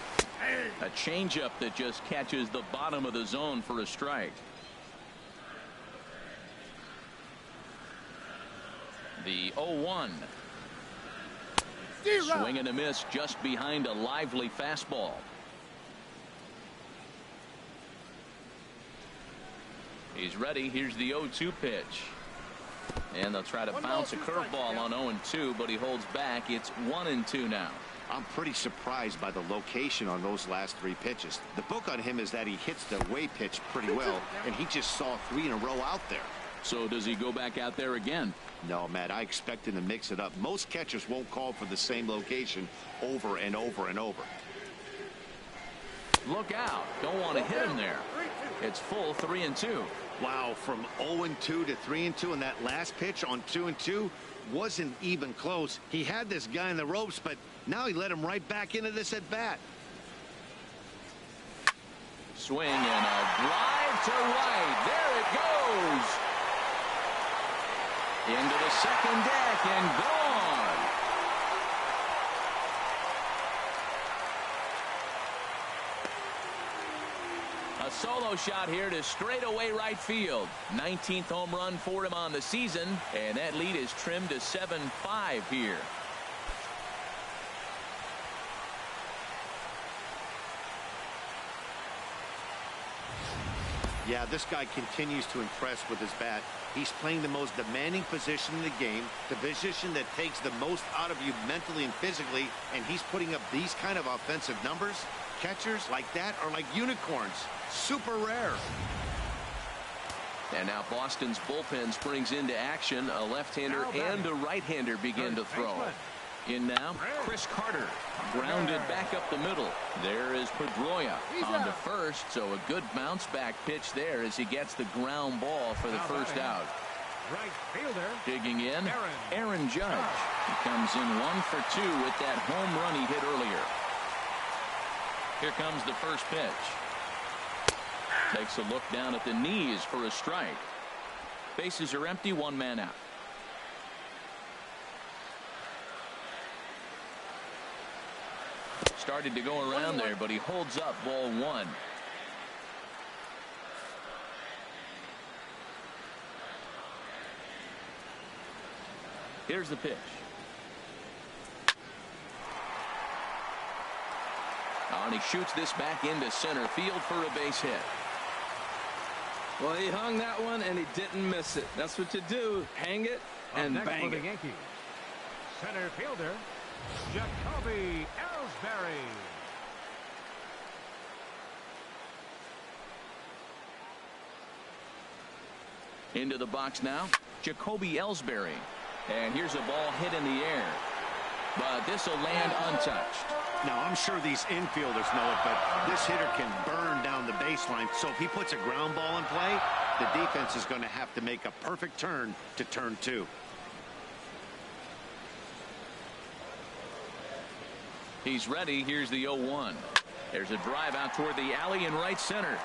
A: A changeup that just catches the bottom of the zone for a strike. The 0-1. Swing and a miss just behind a lively fastball. He's ready. Here's the 0-2 pitch. And they'll try to bounce a curveball on 0-2, but he holds back. It's 1-2 now.
C: I'm pretty surprised by the location on those last 3 pitches. The book on him is that he hits the away pitch pretty well, and he just saw 3 in a row out there.
A: So does he go back out there again?
C: No, Matt, I expect him to mix it up. Most catchers won't call for the same location over and over and over.
A: Look out. Don't want to hit him there. It's full 3-2.
C: Wow, from 0-2 to 3-2, and that last pitch on 2-2 wasn't even close. He had this guy in the ropes, but now he let him right back into this at bat.
A: Swing and a drive to right. There it goes. Into the second deck and gone. A solo shot here to straightaway right field. 19th home run for him on the season, and that lead is trimmed to 7-5 here.
C: Yeah, this guy continues to impress with his bat. He's playing the most demanding position in the game, the position that takes the most out of you mentally and physically, and he's putting up these kind of offensive numbers. Catchers like that are like unicorns. Super rare.
A: And now Boston's bullpen springs into action. A left-hander and a right-hander begin to throw. In now, Chris Carter. Grounded back up the middle. There is Pedroia on to first, so a good bounce back pitch there as he gets the ground ball for the first out.
D: Right fielder.
A: Digging in, Aaron Judge. He comes in 1 for 2 with that home run he hit earlier. Here comes the first pitch. Takes a look down at the knees for a strike. Bases are empty, 1 man out. Started to go around there, but he holds up ball 1. Here's the pitch. And he shoots this back into center field for a base hit.
B: Well, he hung that one and he didn't miss it. That's what you do. Hang it and bang it.
D: For the Yankees, center fielder Jacoby Ellsbury.
A: Into the box now, Jacoby Ellsbury. And here's a ball hit in the air. But this will land untouched.
C: Now, I'm sure these infielders know it, but this hitter can burn down the baseline. So if he puts a ground ball in play, the defense is going to have to make a perfect turn to turn 2.
A: He's ready. Here's the 0-1. There's a drive out toward the alley in right center.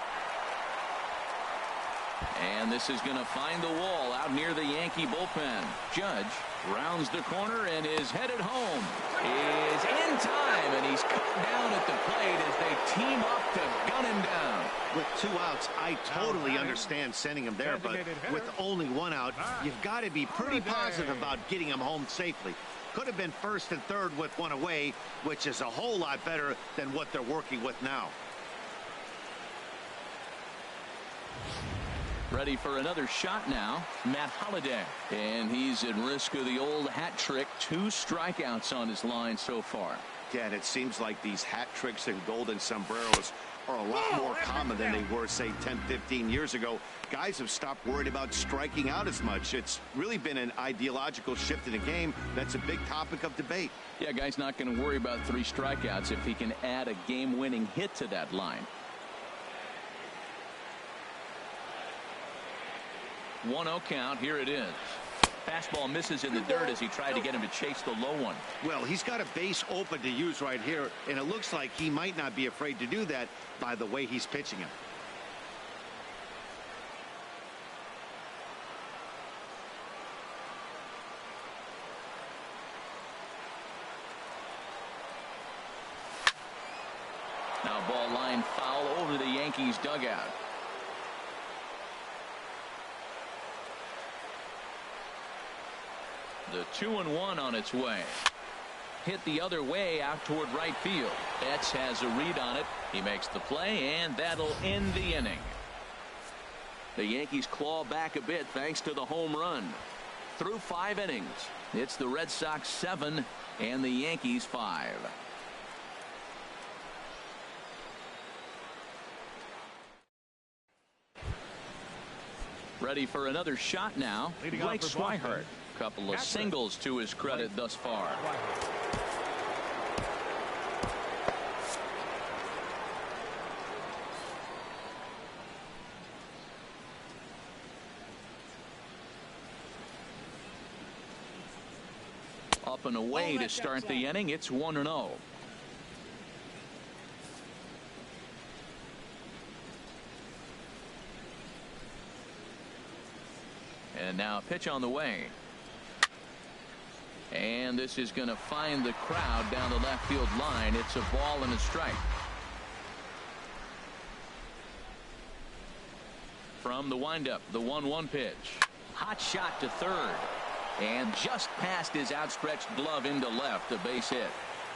A: And this is going to find the wall out near the Yankee bullpen. Judge rounds the corner and is headed home. Is in time, and he's cut down at the plate as they team up to gun him down.
C: With 2 outs, I totally understand sending him there, but with only 1 out, you've got to be pretty positive about getting him home safely. Could have been first and third with 1 away, which is a whole lot better than what they're working with now.
A: Ready for another shot now, Matt Holliday. And he's at risk of the old hat trick. 2 strikeouts on his line so far.
C: Yeah, and it seems like these hat tricks and golden sombreros are a lot more common than they were, say, 10, 15 years ago. Guys have stopped worried about striking out as much. It's really been an ideological shift in the game. That's a big topic of debate.
A: Yeah, guy's not going to worry about 3 strikeouts if he can add a game-winning hit to that line. 1-0 count. Here it is. Fastball misses in the dirt as he tried to get him to chase the low one.
C: Well, he's got a base open to use right here, and it looks like he might not be afraid to do that by the way he's pitching him.
A: Now ball line foul over the Yankees dugout. The 2-1 on its way. Hit the other way out toward right field. Betts has a read on it. He makes the play, and that'll end the inning. The Yankees claw back a bit thanks to the home run. Through 5 innings, it's the Red Sox 7 and the Yankees 5. Ready for another shot now. Blake Swihart. Couple of singles to his credit thus far. Up and away to start the inning. It's 1-0. And now a pitch on the way. And this is going to find the crowd down the left field line. It's a ball and a strike. From the windup, the 1-1 pitch. Hot shot to third. And just past his outstretched glove into left, a base hit.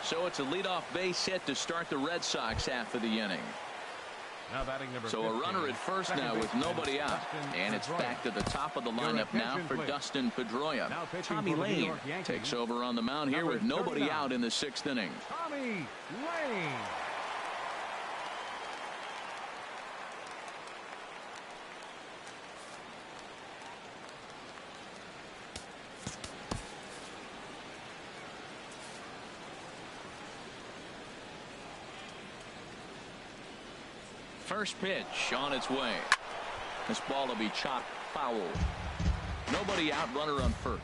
A: So it's a leadoff base hit to start the Red Sox half of the inning.
D: Now batting number
A: so
D: 15,
A: a runner at first now with nobody out. And it's back to the top of the lineup now for Dustin Pedroia. Tommy Lane takes over on the mound here with nobody out in the 6th inning.
D: Tommy Lane.
A: First pitch on its way. This ball will be chopped foul. Nobody out, runner on first.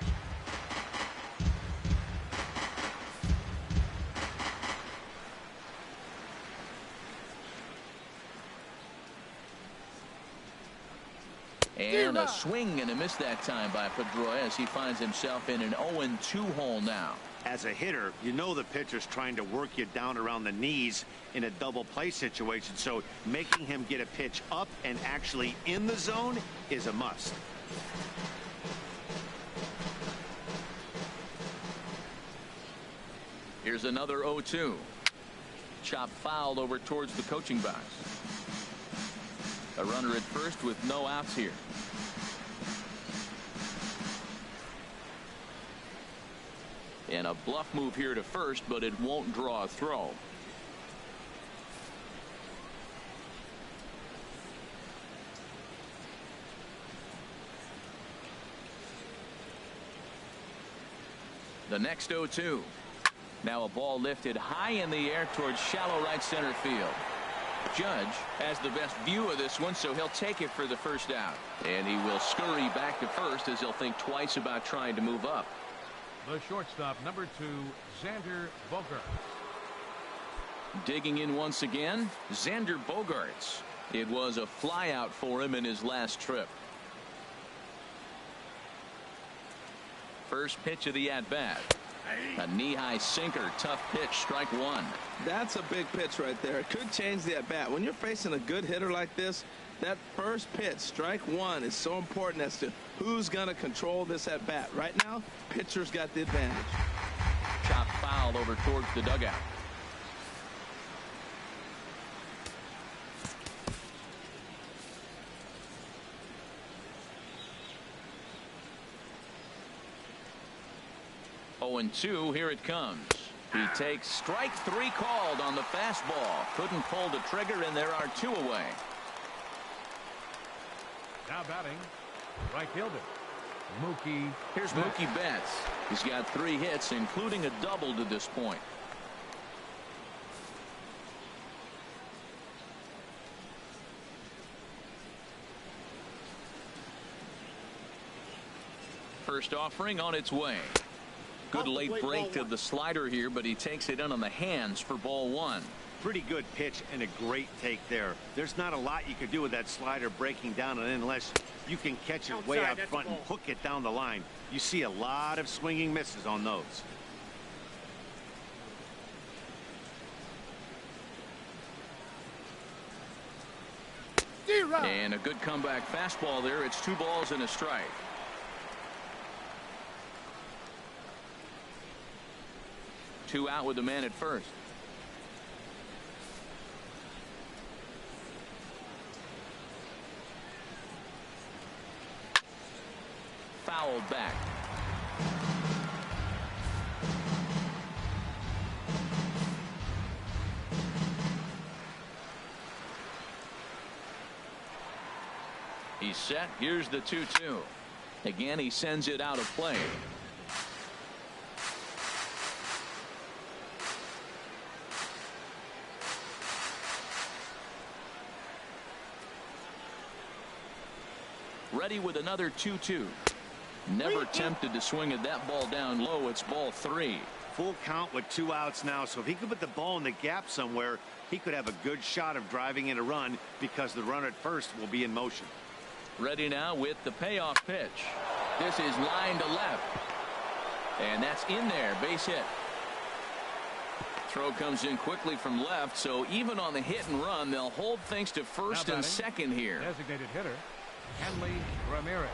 A: And a swing and a miss that time by Pedroia as he finds himself in an 0-2 hole now.
C: As a hitter, you know the pitcher's trying to work you down around the knees in a double play situation, so making him get a pitch up and actually in the zone is a must.
A: Here's another 0-2. Chop fouled over towards the coaching box. A runner at first with no outs here. And a bluff move here to first, but it won't draw a throw. The next 0-2. Now a ball lifted high in the air towards shallow right center field. Judge has the best view of this one, so he'll take it for the first out. And he will scurry back to first as he'll think twice about trying to move up.
D: The shortstop, number 2, Xander Bogaerts.
A: Digging in once again, Xander Bogaerts. It was a flyout for him in his last trip. First pitch of the at-bat. A knee-high sinker, tough pitch, strike 1.
B: That's a big pitch right there. It could change the at-bat. When you're facing a good hitter like this, that first pitch, strike 1, is so important as to who's going to control this at-bat. Right now, pitcher's got the advantage.
A: Chop foul over towards the dugout. Oh, and 2, here it comes. He takes strike 3 called on the fastball. Couldn't pull the trigger, and there are 2 away.
D: Now batting, right fielder, Mookie.
A: Here's Mookie Betts. He's got 3 hits, including a double to this point. First offering on its way. Good late break to the slider here, but he takes it in on the hands for ball 1.
C: Pretty good pitch and a great take there. There's not a lot you could do with that slider breaking down and unless you can catch it way out front and hook it down the line. You see a lot of swinging misses on those.
A: And a good comeback fastball there. It's 2 balls and a strike. Two out with the man at first. Fouled back. He's set. Here's the 2-2. Again, he sends it out of play. Ready with another 2-2. Never tempted to swing at that ball down low. It's ball 3.
C: Full count with 2 outs now, so if he could put the ball in the gap somewhere, he could have a good shot of driving in a run because the runner at first will be in motion.
A: Ready now with the payoff pitch. This is line to left. And that's in there. Base hit. Throw comes in quickly from left, so even on the hit and run, they'll hold things to first and second here.
D: Designated hitter, Hanley Ramirez.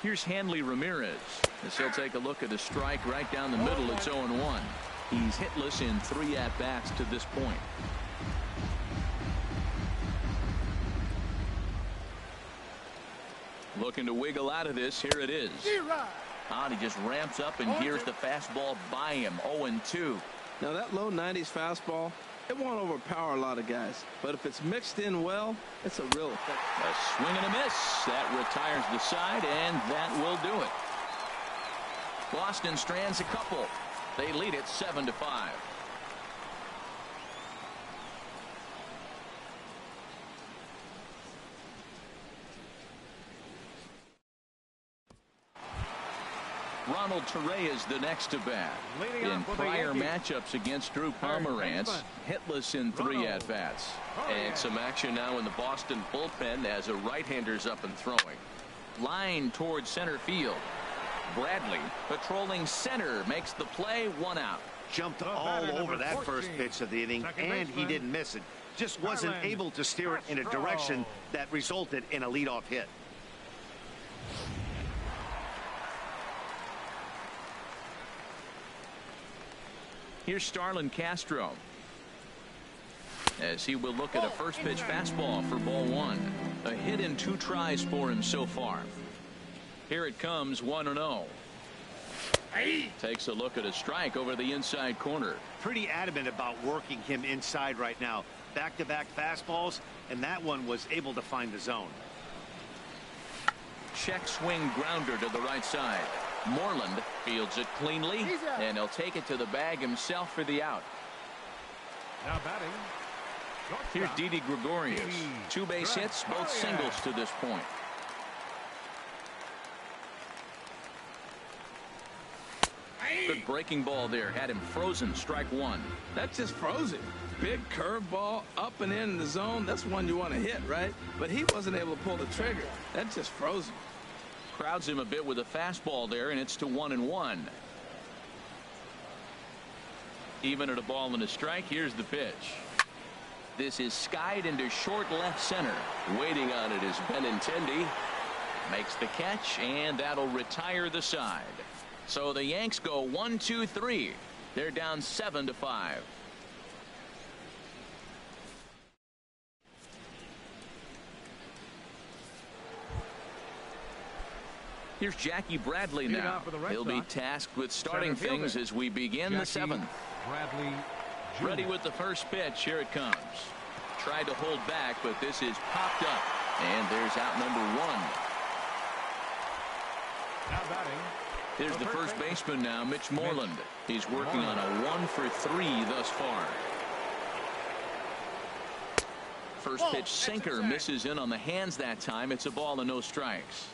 A: Here's Hanley Ramirez as he'll take a look at a strike right down the middle. It's 0-1. He's hitless in 3 at-bats to this point. Looking to wiggle out of this. Here it is. He just ramps up and here's the fastball by him. 0-2.
B: Now that low 90s fastball, it won't overpower a lot of guys, but if it's mixed in well, it's a real effect.
A: A swing and a miss. That retires the side, and that will do it. Boston strands a couple. They lead it 7-5. Ronald Torrey is the next to bat. In prior matchups against Drew Pomerantz, hitless in 3 at-bats. And some action now in the Boston bullpen as a right-hander's up and throwing. Line towards center field. Bradley patrolling center makes the play. 1 out.
C: Jumped all over that first pitch of the inning, and he didn't miss it. Just wasn't able to steer it in a direction that resulted in a leadoff hit.
A: Here's Starlin Castro as he will look at a first pitch fastball for ball 1. A hit in 2 tries for him so far. Here it comes. 1-0. Takes a look at a strike over the inside corner.
C: Pretty adamant about working him inside right now. Back-to-back fastballs, and that one was able to find the zone.
A: Check swing grounder to the right side. Moreland fields it cleanly, and he'll take it to the bag himself for the out.
D: Now batting.
A: Here's Didi Gregorius. 2 base hits, both singles to this point. Good breaking ball there. Had him frozen. Strike 1.
B: That's just frozen. Big curveball up and in the zone. That's one you want to hit, right? But he wasn't able to pull the trigger. That's just frozen.
A: Crowds him a bit with a fastball there, and it's to 1-1. Even at a ball and a strike. Here's the pitch. This is skied into short left center. Waiting on it is Benintendi. Makes the catch, and that'll retire the side. So the Yanks go 1-2-3. They're down 7-5. Here's Jackie Bradley now. He'll be tasked with starting things as we begin the seventh.
D: Bradley
A: Ready with the first pitch. Here it comes. Tried to hold back, but this is popped up. And there's out number one.
D: Now batting.
A: Here's the first baseman now, Mitch Moreland. He's working on a 1-for-3 thus far. First pitch sinker misses in on the hands that time. It's a ball and no strikes.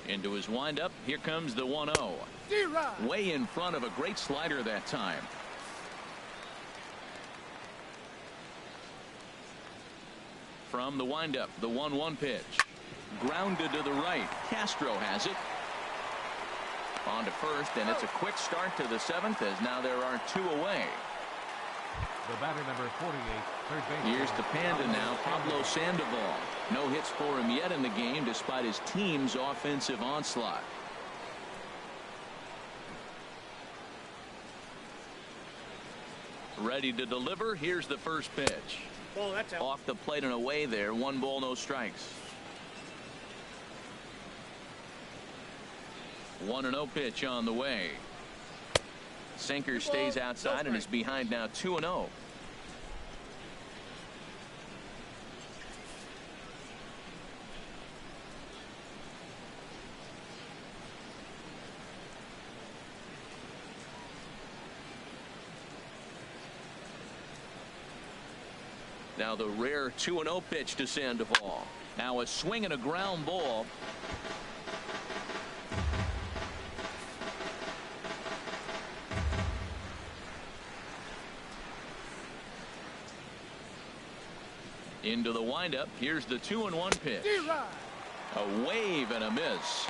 A: Into his windup. Here comes the 1-0. Way in front of a great slider that time. From the windup, the 1-1 pitch. Grounded to the right. Castro has it. On to first, and it's a quick start to the seventh as now there are two away.
D: The batter number 48, third base.
A: Here's the Panda now, Pablo Sandoval. No hits for him yet in the game despite his team's offensive onslaught. Ready to deliver. Here's the first pitch. Off the plate and away there. 1 ball, no strikes. 1-0 pitch on the way. Sinker stays outside and is behind now 2-0. Now the rare 2-0 pitch to Sandoval. Now a swing and a ground ball. Into the windup. Here's the 2-1 pitch. A wave and a miss.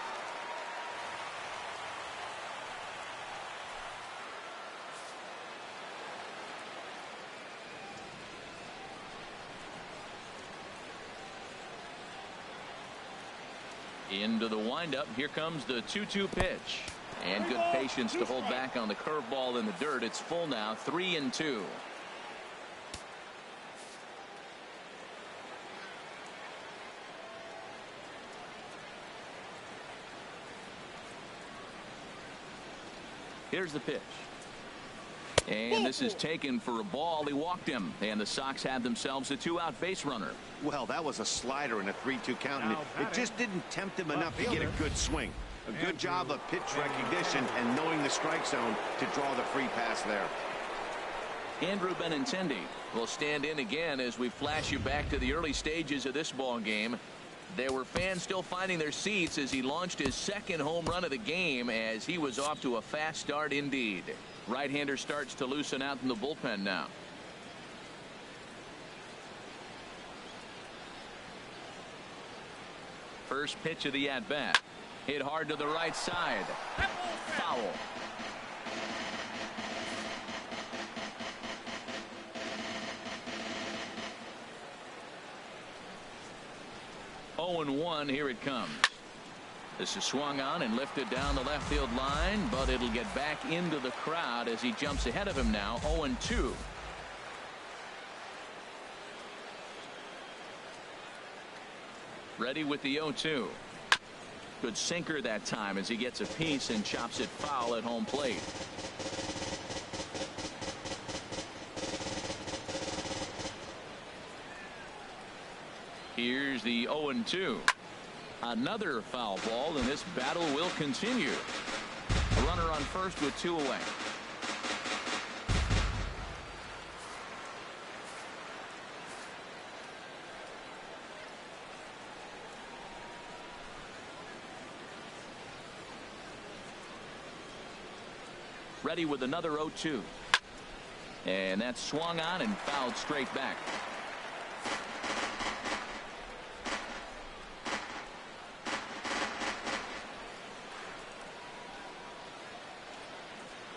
A: Into the windup. Here comes the 2-2 pitch. And good patience to hold back on the curveball in the dirt. It's full now, 3-2. Here's the pitch. And this is taken for a ball. He walked him. And the Sox have themselves a 2-out base runner.
C: Well, that was a slider in a 3-2 count, and it just didn't tempt him enough to get a good swing. A good job of pitch recognition and knowing the strike zone to draw the free pass there.
A: Andrew Benintendi will stand in again as we flash you back to the early stages of this ball game. There were fans still finding their seats as he launched his second home run of the game as he was off to a fast start indeed. Right-hander starts to loosen out in the bullpen now. First pitch of the at-bat. Hit hard to the right side. Foul. Oh, 1 here it comes. This is swung on and lifted down the left field line, but it'll get back into the crowd as he jumps ahead of him now. 0-2. Ready with the 0-2. Good sinker that time as he gets a piece and chops it foul at home plate. Here's the 0-2. Another foul ball, and this battle will continue. A runner on first with 2 away. Ready with another 0-2. And that's swung on and fouled straight back.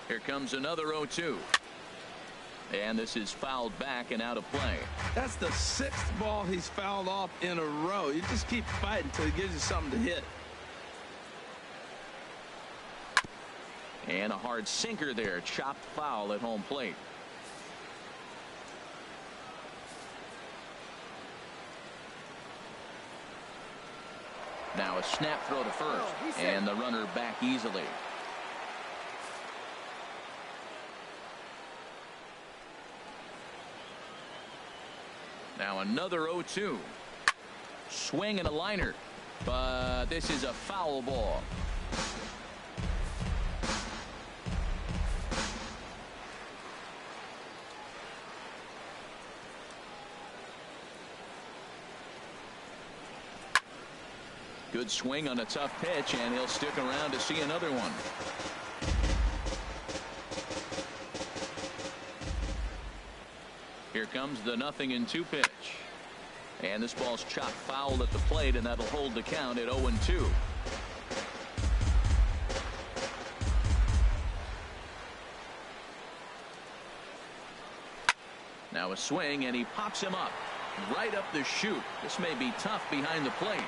A: Here comes another 0-2. And this is fouled back and out of play.
B: That's the 6th ball he's fouled off in a row. You just keep fighting until he gives you something to hit.
A: And a hard sinker there. Chopped foul at home plate. Now a snap throw to first, and the runner back easily. Now another 0-2. Swing and a liner, but this is a foul ball. Good swing on a tough pitch, and he'll stick around to see another one. Here comes the 0-2 pitch. And this ball's chopped foul at the plate, and that'll hold the count at 0-2. Now a swing, and he pops him up right up the chute. This may be tough behind the plate.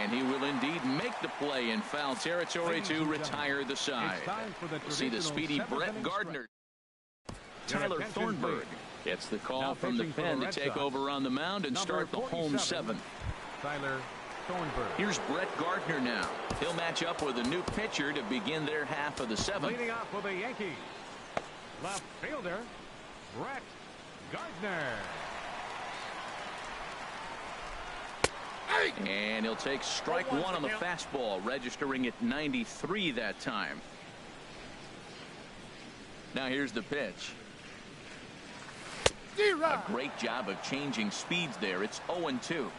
A: And he will indeed make the play in foul territory to retire the side. We'll see the speedy Brett Gardner. Tyler Thornburg gets the call from the pen to take over on the mound and start the home 7th.
D: Tyler Thornburg.
A: Here's Brett Gardner now. He'll match up with a new pitcher to begin their half of the 7th.
D: Leading off for the Yankees, left fielder Brett Gardner.
A: And he'll take strike 1 on the fastball, registering at 93 that time. Now here's the pitch. A great job of changing speeds there. It's 0-2.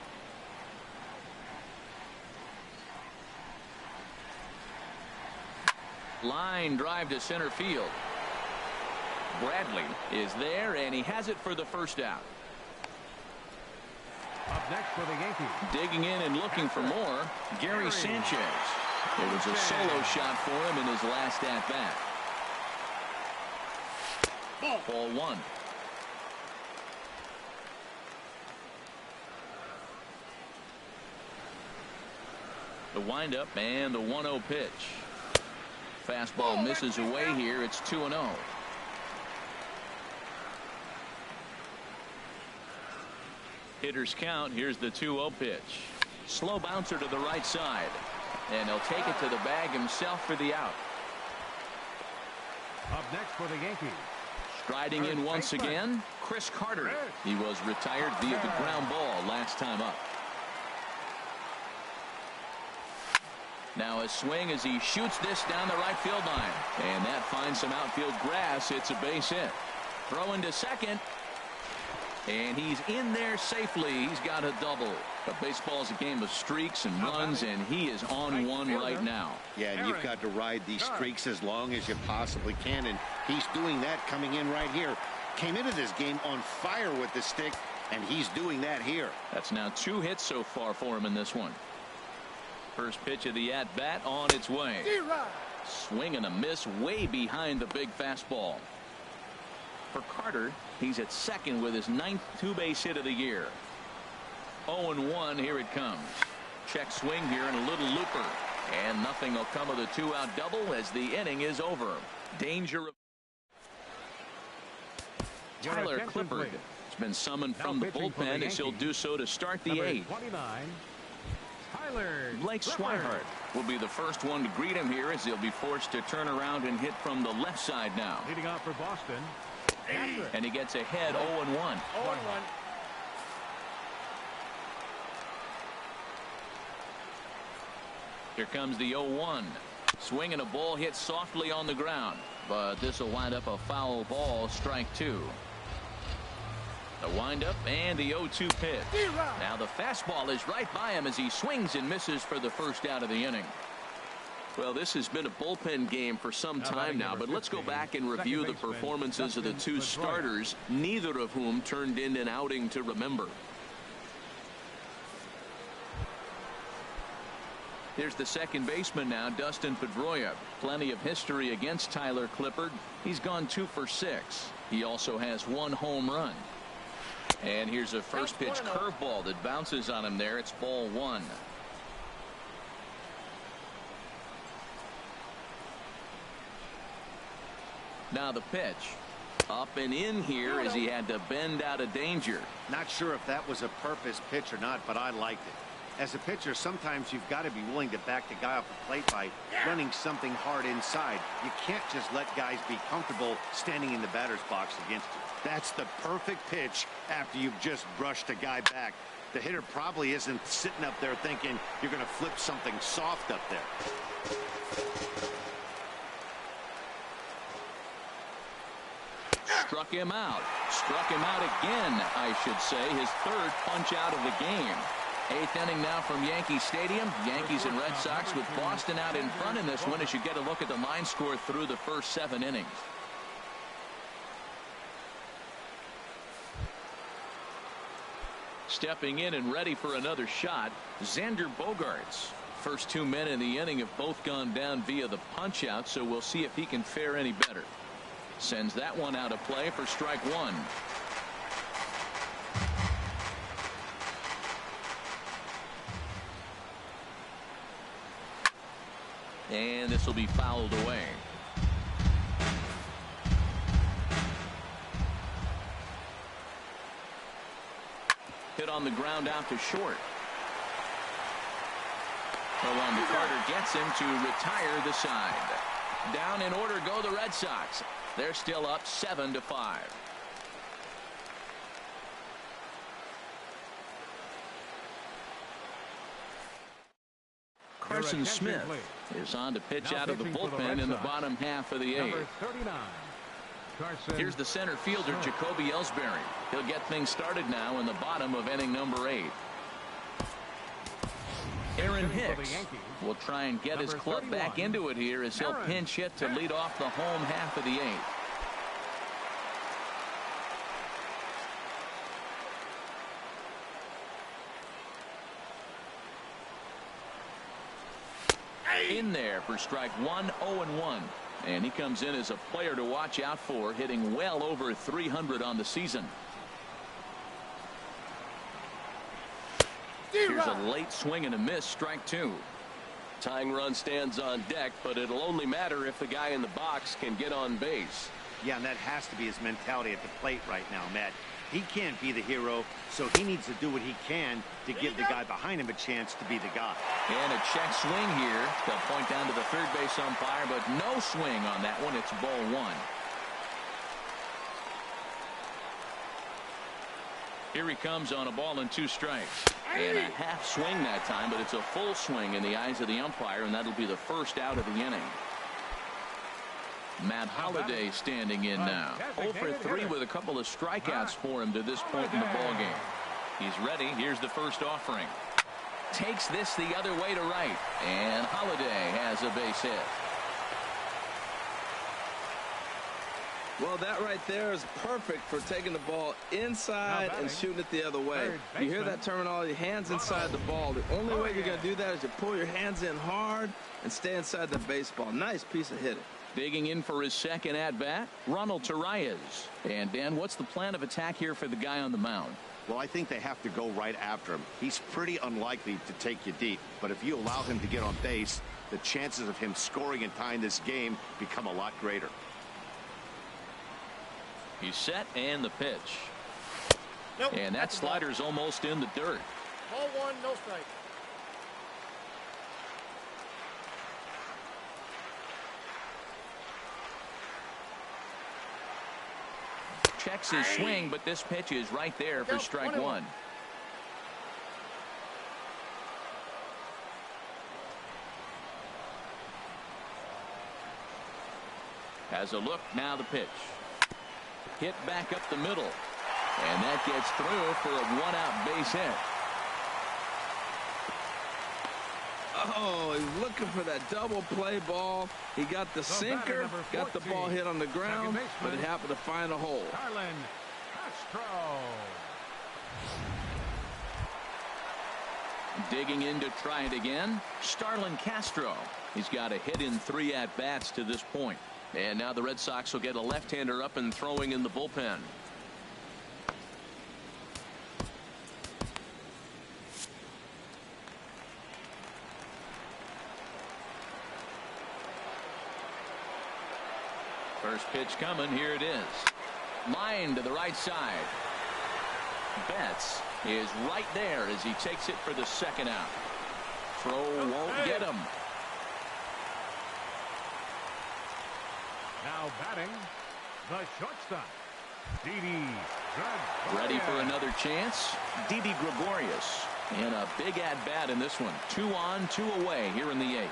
A: Line drive to center field. Bradley is there, and he has it for the first out.
D: Up next for the Yankees,
A: digging in and looking for more, Gary Sanchez. It was a solo shot for him in his last at-bat. Ball 1. The windup and the 1-0 pitch. Fastball misses away here. It's 2-0. Hitters count. Here's the 2-0 pitch. Slow bouncer to the right side. And he'll take it to the bag himself for the out.
D: Up next for the Yankees,
A: striding in once again, Chris Carter. He was retired via the ground ball last time up. Now a swing as he shoots this down the right field line. And that finds some outfield grass. It's a base hit. Throw into second. And he's in there safely. He's got a double. But baseball's a game of streaks and runs, and he is on one right now.
C: Yeah, and you've got to ride these streaks as long as you possibly can, and he's doing that coming in right here. Came into this game on fire with the stick, and he's doing that here.
A: That's now 2 hits so far for him in this one. First pitch of the at-bat on its way. Swing and a miss way behind the big fastball. For Carter, he's at second with his 9th 2-base hit of the year. 0-1, here it comes. Check swing here and a little looper. And nothing will come of the 2-out double as the inning is over. Danger of Tyler Clippard has been summoned from the bullpen as he'll do so to start the 8th. Blake Swihart will be the first one to greet him here as he'll be forced to turn around and hit from the left side now.
D: Leading off for Boston.
A: And he gets ahead 0-1. 0-1. Here comes the 0-1. Swing and a ball hit softly on the ground. But this will wind up a foul ball, strike 2. The windup and the 0-2 pitch. Now the fastball is right by him as he swings and misses for the first out of the inning. Well, this has been a bullpen game for some time now, but let's go back and review the performances of the 2 starters, neither of whom turned in an outing to remember. Here's the second baseman now, Dustin Pedroia. Plenty of history against Tyler Clippard. He's gone 2 for 6. He also has 1 home run. And here's a first pitch curveball that bounces on him there. It's ball 1. Now the pitch. Up and in here as he had to bend out of danger.
C: Not sure if that was a purpose pitch or not, but I liked it. As a pitcher, sometimes you've got to be willing to back the guy off the plate by running something hard inside. You can't just let guys be comfortable standing in the batter's box against you. That's the perfect pitch after you've just brushed a guy back. The hitter probably isn't sitting up there thinking you're going to flip something soft up there.
A: Struck him out. Struck him out again, I should say. His third punch out of the game. Eighth inning now from Yankee Stadium. Yankees and Red Sox with Boston out in front in this one as you get a look at the line score through the first 7 innings. Stepping in and ready for another shot, Xander Bogaerts. First 2 men in the inning have both gone down via the punch out, so we'll see if he can fare any better. Sends that one out of play for strike 1. And this will be fouled away. Hit on the ground out to short. Orlando Carter gets him to retire the side. Down in order go the Red Sox. They're still up 7-5. Carson Smith is on to pitch out of the bullpen in the bottom half of the 8th. Here's the center fielder, Jacoby Ellsbury. He'll get things started now in the bottom of inning number 8. Aaron Hicks will try and get his club back into it here as he'll pinch hit to lead off the home half of the 8th. In there for strike 1, 0-1. And he comes in as a player to watch out for, hitting well over 300 on the season. Here's a late swing and a miss, strike 2.
E: Tying run stands on deck, but it'll only matter if the guy in the box can get on base.
C: Yeah, and that has to be his mentality at the plate right now, Matt. He can't be the hero, so he needs to do what he can to give the guy behind him a chance to be the guy.
A: And a check swing here. They'll point down to the third base umpire, but no swing on that one. It's ball 1. Here he comes on a ball and 2 strikes. And a half swing that time, but it's a full swing in the eyes of the umpire, and that'll be the first out of the inning. Matt Holliday standing in now. 0 for 3 with a couple of strikeouts for him to this point in the ballgame. He's ready. Here's the first offering. Takes this the other way to right. And Holliday has a base hit.
B: Well, that right there is perfect for taking the ball inside and shooting it the other way. You hear that terminology, hands inside the ball. The only way you're going to do that is to pull your hands in hard and stay inside the baseball. Nice piece of hitting.
A: Digging in for his second at-bat, Ronald Torreyes. And, Dan, what's the plan of attack here for the guy on the mound?
C: Well, I think they have to go right after him. He's pretty unlikely to take you deep, but if you allow him to get on base, the chances of him scoring and tying this game become a lot greater.
A: He's set, and the pitch. Nope, and that slider's almost in the dirt.
F: Ball 1, no strike.
A: Checks his swing, but this pitch is right there for strike 1. Has a look, now the pitch. Hit back up the middle. And that gets through for a 1-out base hit.
B: Oh, he's looking for that double play ball. He got the sinker, got the ball hit on the ground, but it happened to find a hole.
A: Digging in to try it again, Starlin Castro. He's got a hit in 3 at-bats to this point. And now the Red Sox will get a left-hander up and throwing in the bullpen. First pitch coming. Here it is. Line to the right side. Betts is right there as he takes it for the second out. Throw won't get him.
D: Now batting, the shortstop, Didi.
A: Ready for another chance. Didi Gregorius. And a big at-bat in this one. 2 on, 2 away here in the 8th.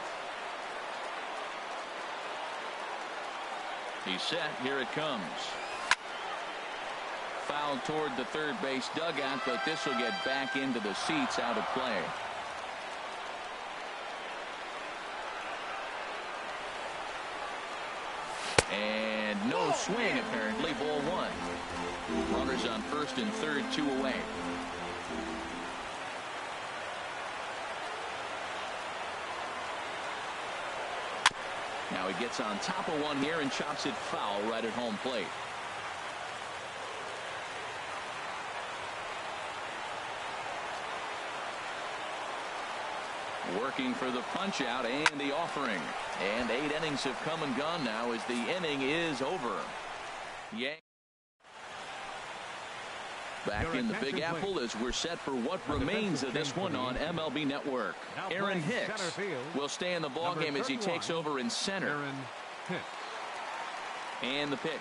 A: He's set. Here it comes. Foul toward the third base dugout, but this will get back into the seats out of play. And no swing, apparently. Ball 1. Runners on first and third, 2 away. Now he gets on top of one here and chops it foul right at home plate. Working for the punch out and the offering. And 8 innings have come and gone now as the inning is over. Back in the Big Apple as we're set for what remains of this one on MLB Network. Aaron Hicks will stay in the ballgame as he takes over in center. And the pitch.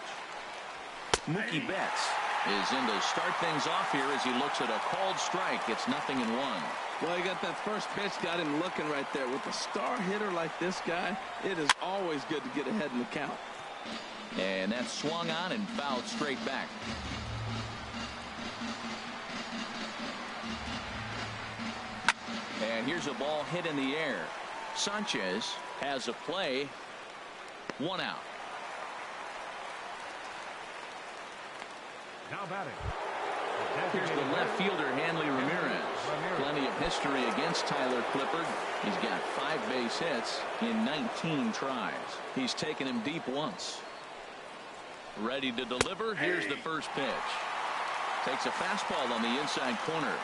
A: Mookie Betts is in to start things off here as he looks at a called strike. It's 0-1.
B: Well, he got that first pitch, got him looking right there. With a star hitter like this guy, it is always good to get ahead in the count.
A: And that's swung on and fouled straight back. And here's a ball hit in the air. Sanchez has a play. 1 out.
D: Now batting.
A: Here's the left fielder, Hanley Ramirez. Plenty of history against Tyler Clippard. He's got 5 base hits in 19 tries. He's taken him deep once. Ready to deliver. Here's the first pitch. Takes a fastball on the inside corner.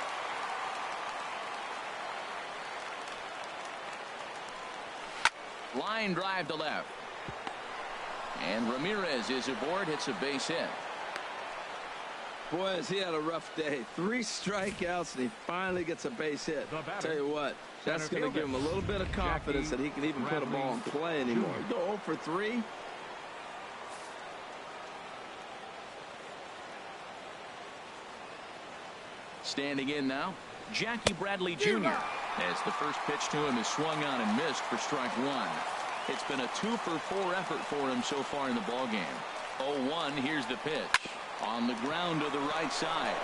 A: Line drive to left. And Ramirez is aboard. Hits a base hit.
B: Boy, has he had a rough day. 3 strikeouts, and he finally gets a base hit. Tell you what, that's going to give him a little bit of confidence that he can even put a ball in play anymore. Go 0 for 3.
A: Standing in now, Jackie Bradley Jr. as the first pitch to him is swung on and missed for strike 1. It's been a 2 for 4 effort for him so far in the ballgame. 0-1. Here's the pitch. On the ground to the right side.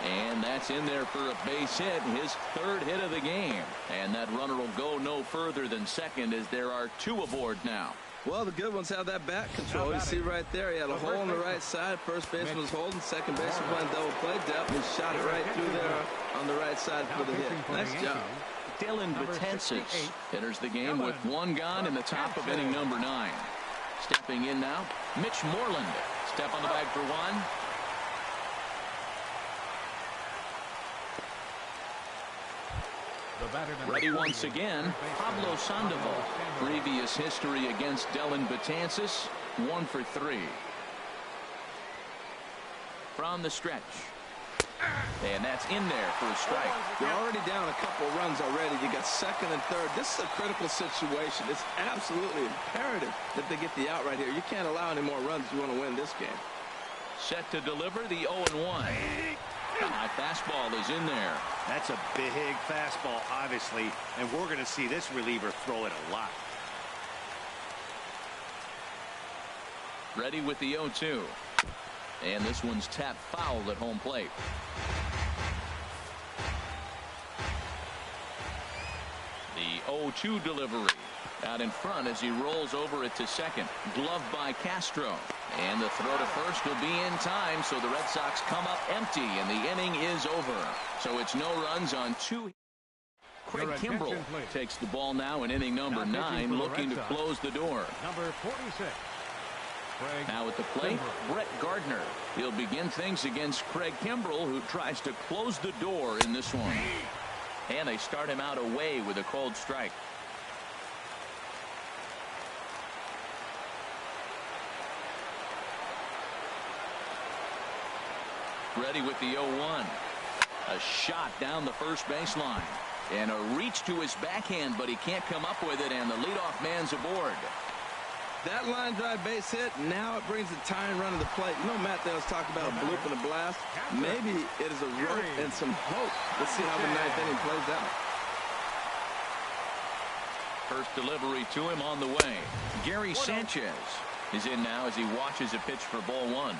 A: And that's in there for a base hit. His 3rd hit of the game. And that runner will go no further than second as there are 2 aboard now.
B: Well, the good ones have that bat control. You see right there, he had a hole on the right side. First baseman was holding. Second baseman playing double play depth. He shot it right through there on the right side for the hit. Nice job.
A: Dylan Betances enters the game with 1 gone in the top of inning number 9. Stepping in now, Mitch Moreland. Step on the bag for 1. Ready once again, Pablo Sandoval. Previous history against Dylan Betances, 1 for 3. From the stretch. And that's in there for a strike.
B: They're already down a couple of runs already. You got second and third. This is a critical situation. It's absolutely imperative that they get the out right here. You can't allow any more runs if you want to win this game.
A: Set to deliver the 0-1. High fastball is in there.
C: That's a big fastball, obviously, and we're going to see this reliever throw it a lot.
A: Ready with the 0-2. And this one's tapped foul at home plate. The 0-2 delivery out in front as he rolls over it to second. Gloved by Castro. And the throw to first will be in time, so the Red Sox come up empty, and the inning is over. So it's no runs on 2. Craig Kimbrell takes the ball now in inning number 9, looking to close the door.
D: Number 46.
A: Now at the plate, Brett Gardner. He'll begin things against Craig Kimbrell, who tries to close the door in this one. And they start him out away with a cold strike. ready with the 0-1. A shot down the first baseline. And a reach to his backhand, but he can't come up with it, and the leadoff man's aboard.
B: That line drive base hit, now it brings the tying run to the plate. You know, Matt, they was talking about a bloop and a blast. Maybe it is a rope and some hope. Let's see how the ninth inning plays out.
A: First delivery to him on the way. Gary Sanchez is in now as he watches a pitch for ball one.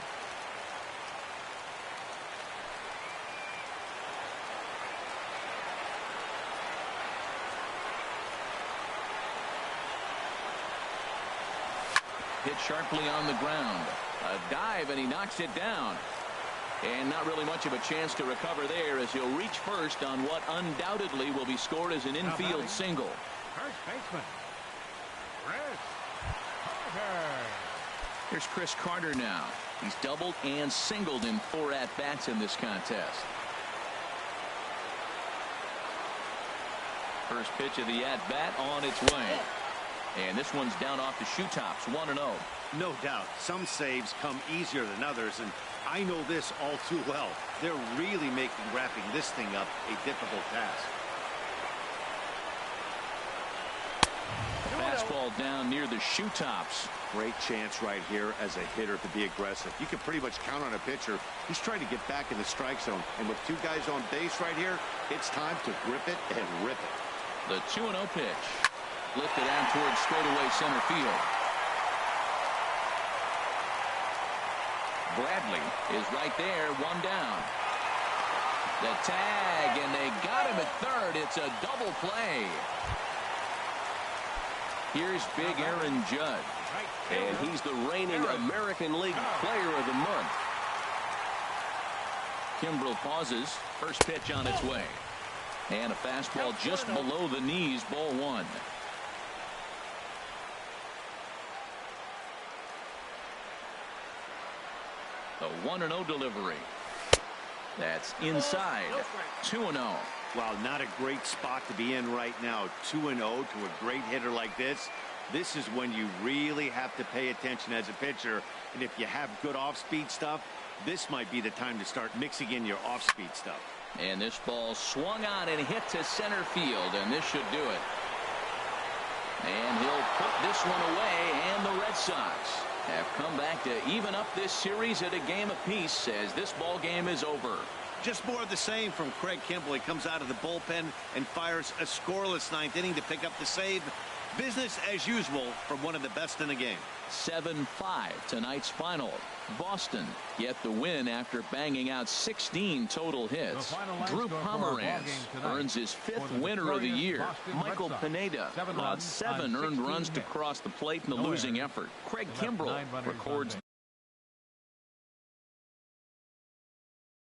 A: Hit sharply on the ground. A dive, and he knocks it down. And not really much of a chance to recover there as he'll reach first on what undoubtedly will be scored as an infield single.
D: First baseman, Chris Carter.
A: Here's Chris Carter now. He's doubled and singled in 4 at-bats in this contest. First pitch of the at-bat on its way. And this one's down off the shoe tops, 1-0.
C: No doubt. Some saves come easier than others, and I know this all too well. They're really making wrapping this thing up a difficult task.
A: Fastball down near the shoe tops.
C: Great chance right here as a hitter to be aggressive. You can pretty much count on a pitcher. He's trying to get back in the strike zone, and with 2 guys on base right here, it's time to grip it and rip it.
A: The 2-0 pitch. Lifted out towards straightaway center field. Bradley is right there, 1 down. The tag, and they got him at third. It's a double play. Here's big Aaron Judge.
E: And he's the reigning American League Player of the Month.
A: Kimbrel pauses. First pitch on its way. And a fastball just below the knees, ball 1. A 1-0 delivery. That's inside. 2-0.
C: Wow, not a great spot to be in right now. 2-0 to a great hitter like this. This is when you really have to pay attention as a pitcher. And if you have good off-speed stuff, this might be the time to start mixing in your off-speed stuff.
A: And this ball swung on and hit to center field, and this should do it. And he'll put this one away, and the Red Sox have come back to even up this series at a game apiece as this ball game is over.
C: Just more of the same from Craig Kimbrel. He comes out of the bullpen and fires a scoreless 9th inning to pick up the save. Business as usual from one of the best in the game.
A: 7-5 tonight's final. Boston get the win after banging out 16 total hits. Drew Pomeranz earns his 5th winner of the year. Michael Pineda allowed 7 earned runs to cross the plate in the losing effort. Craig Kimbrel records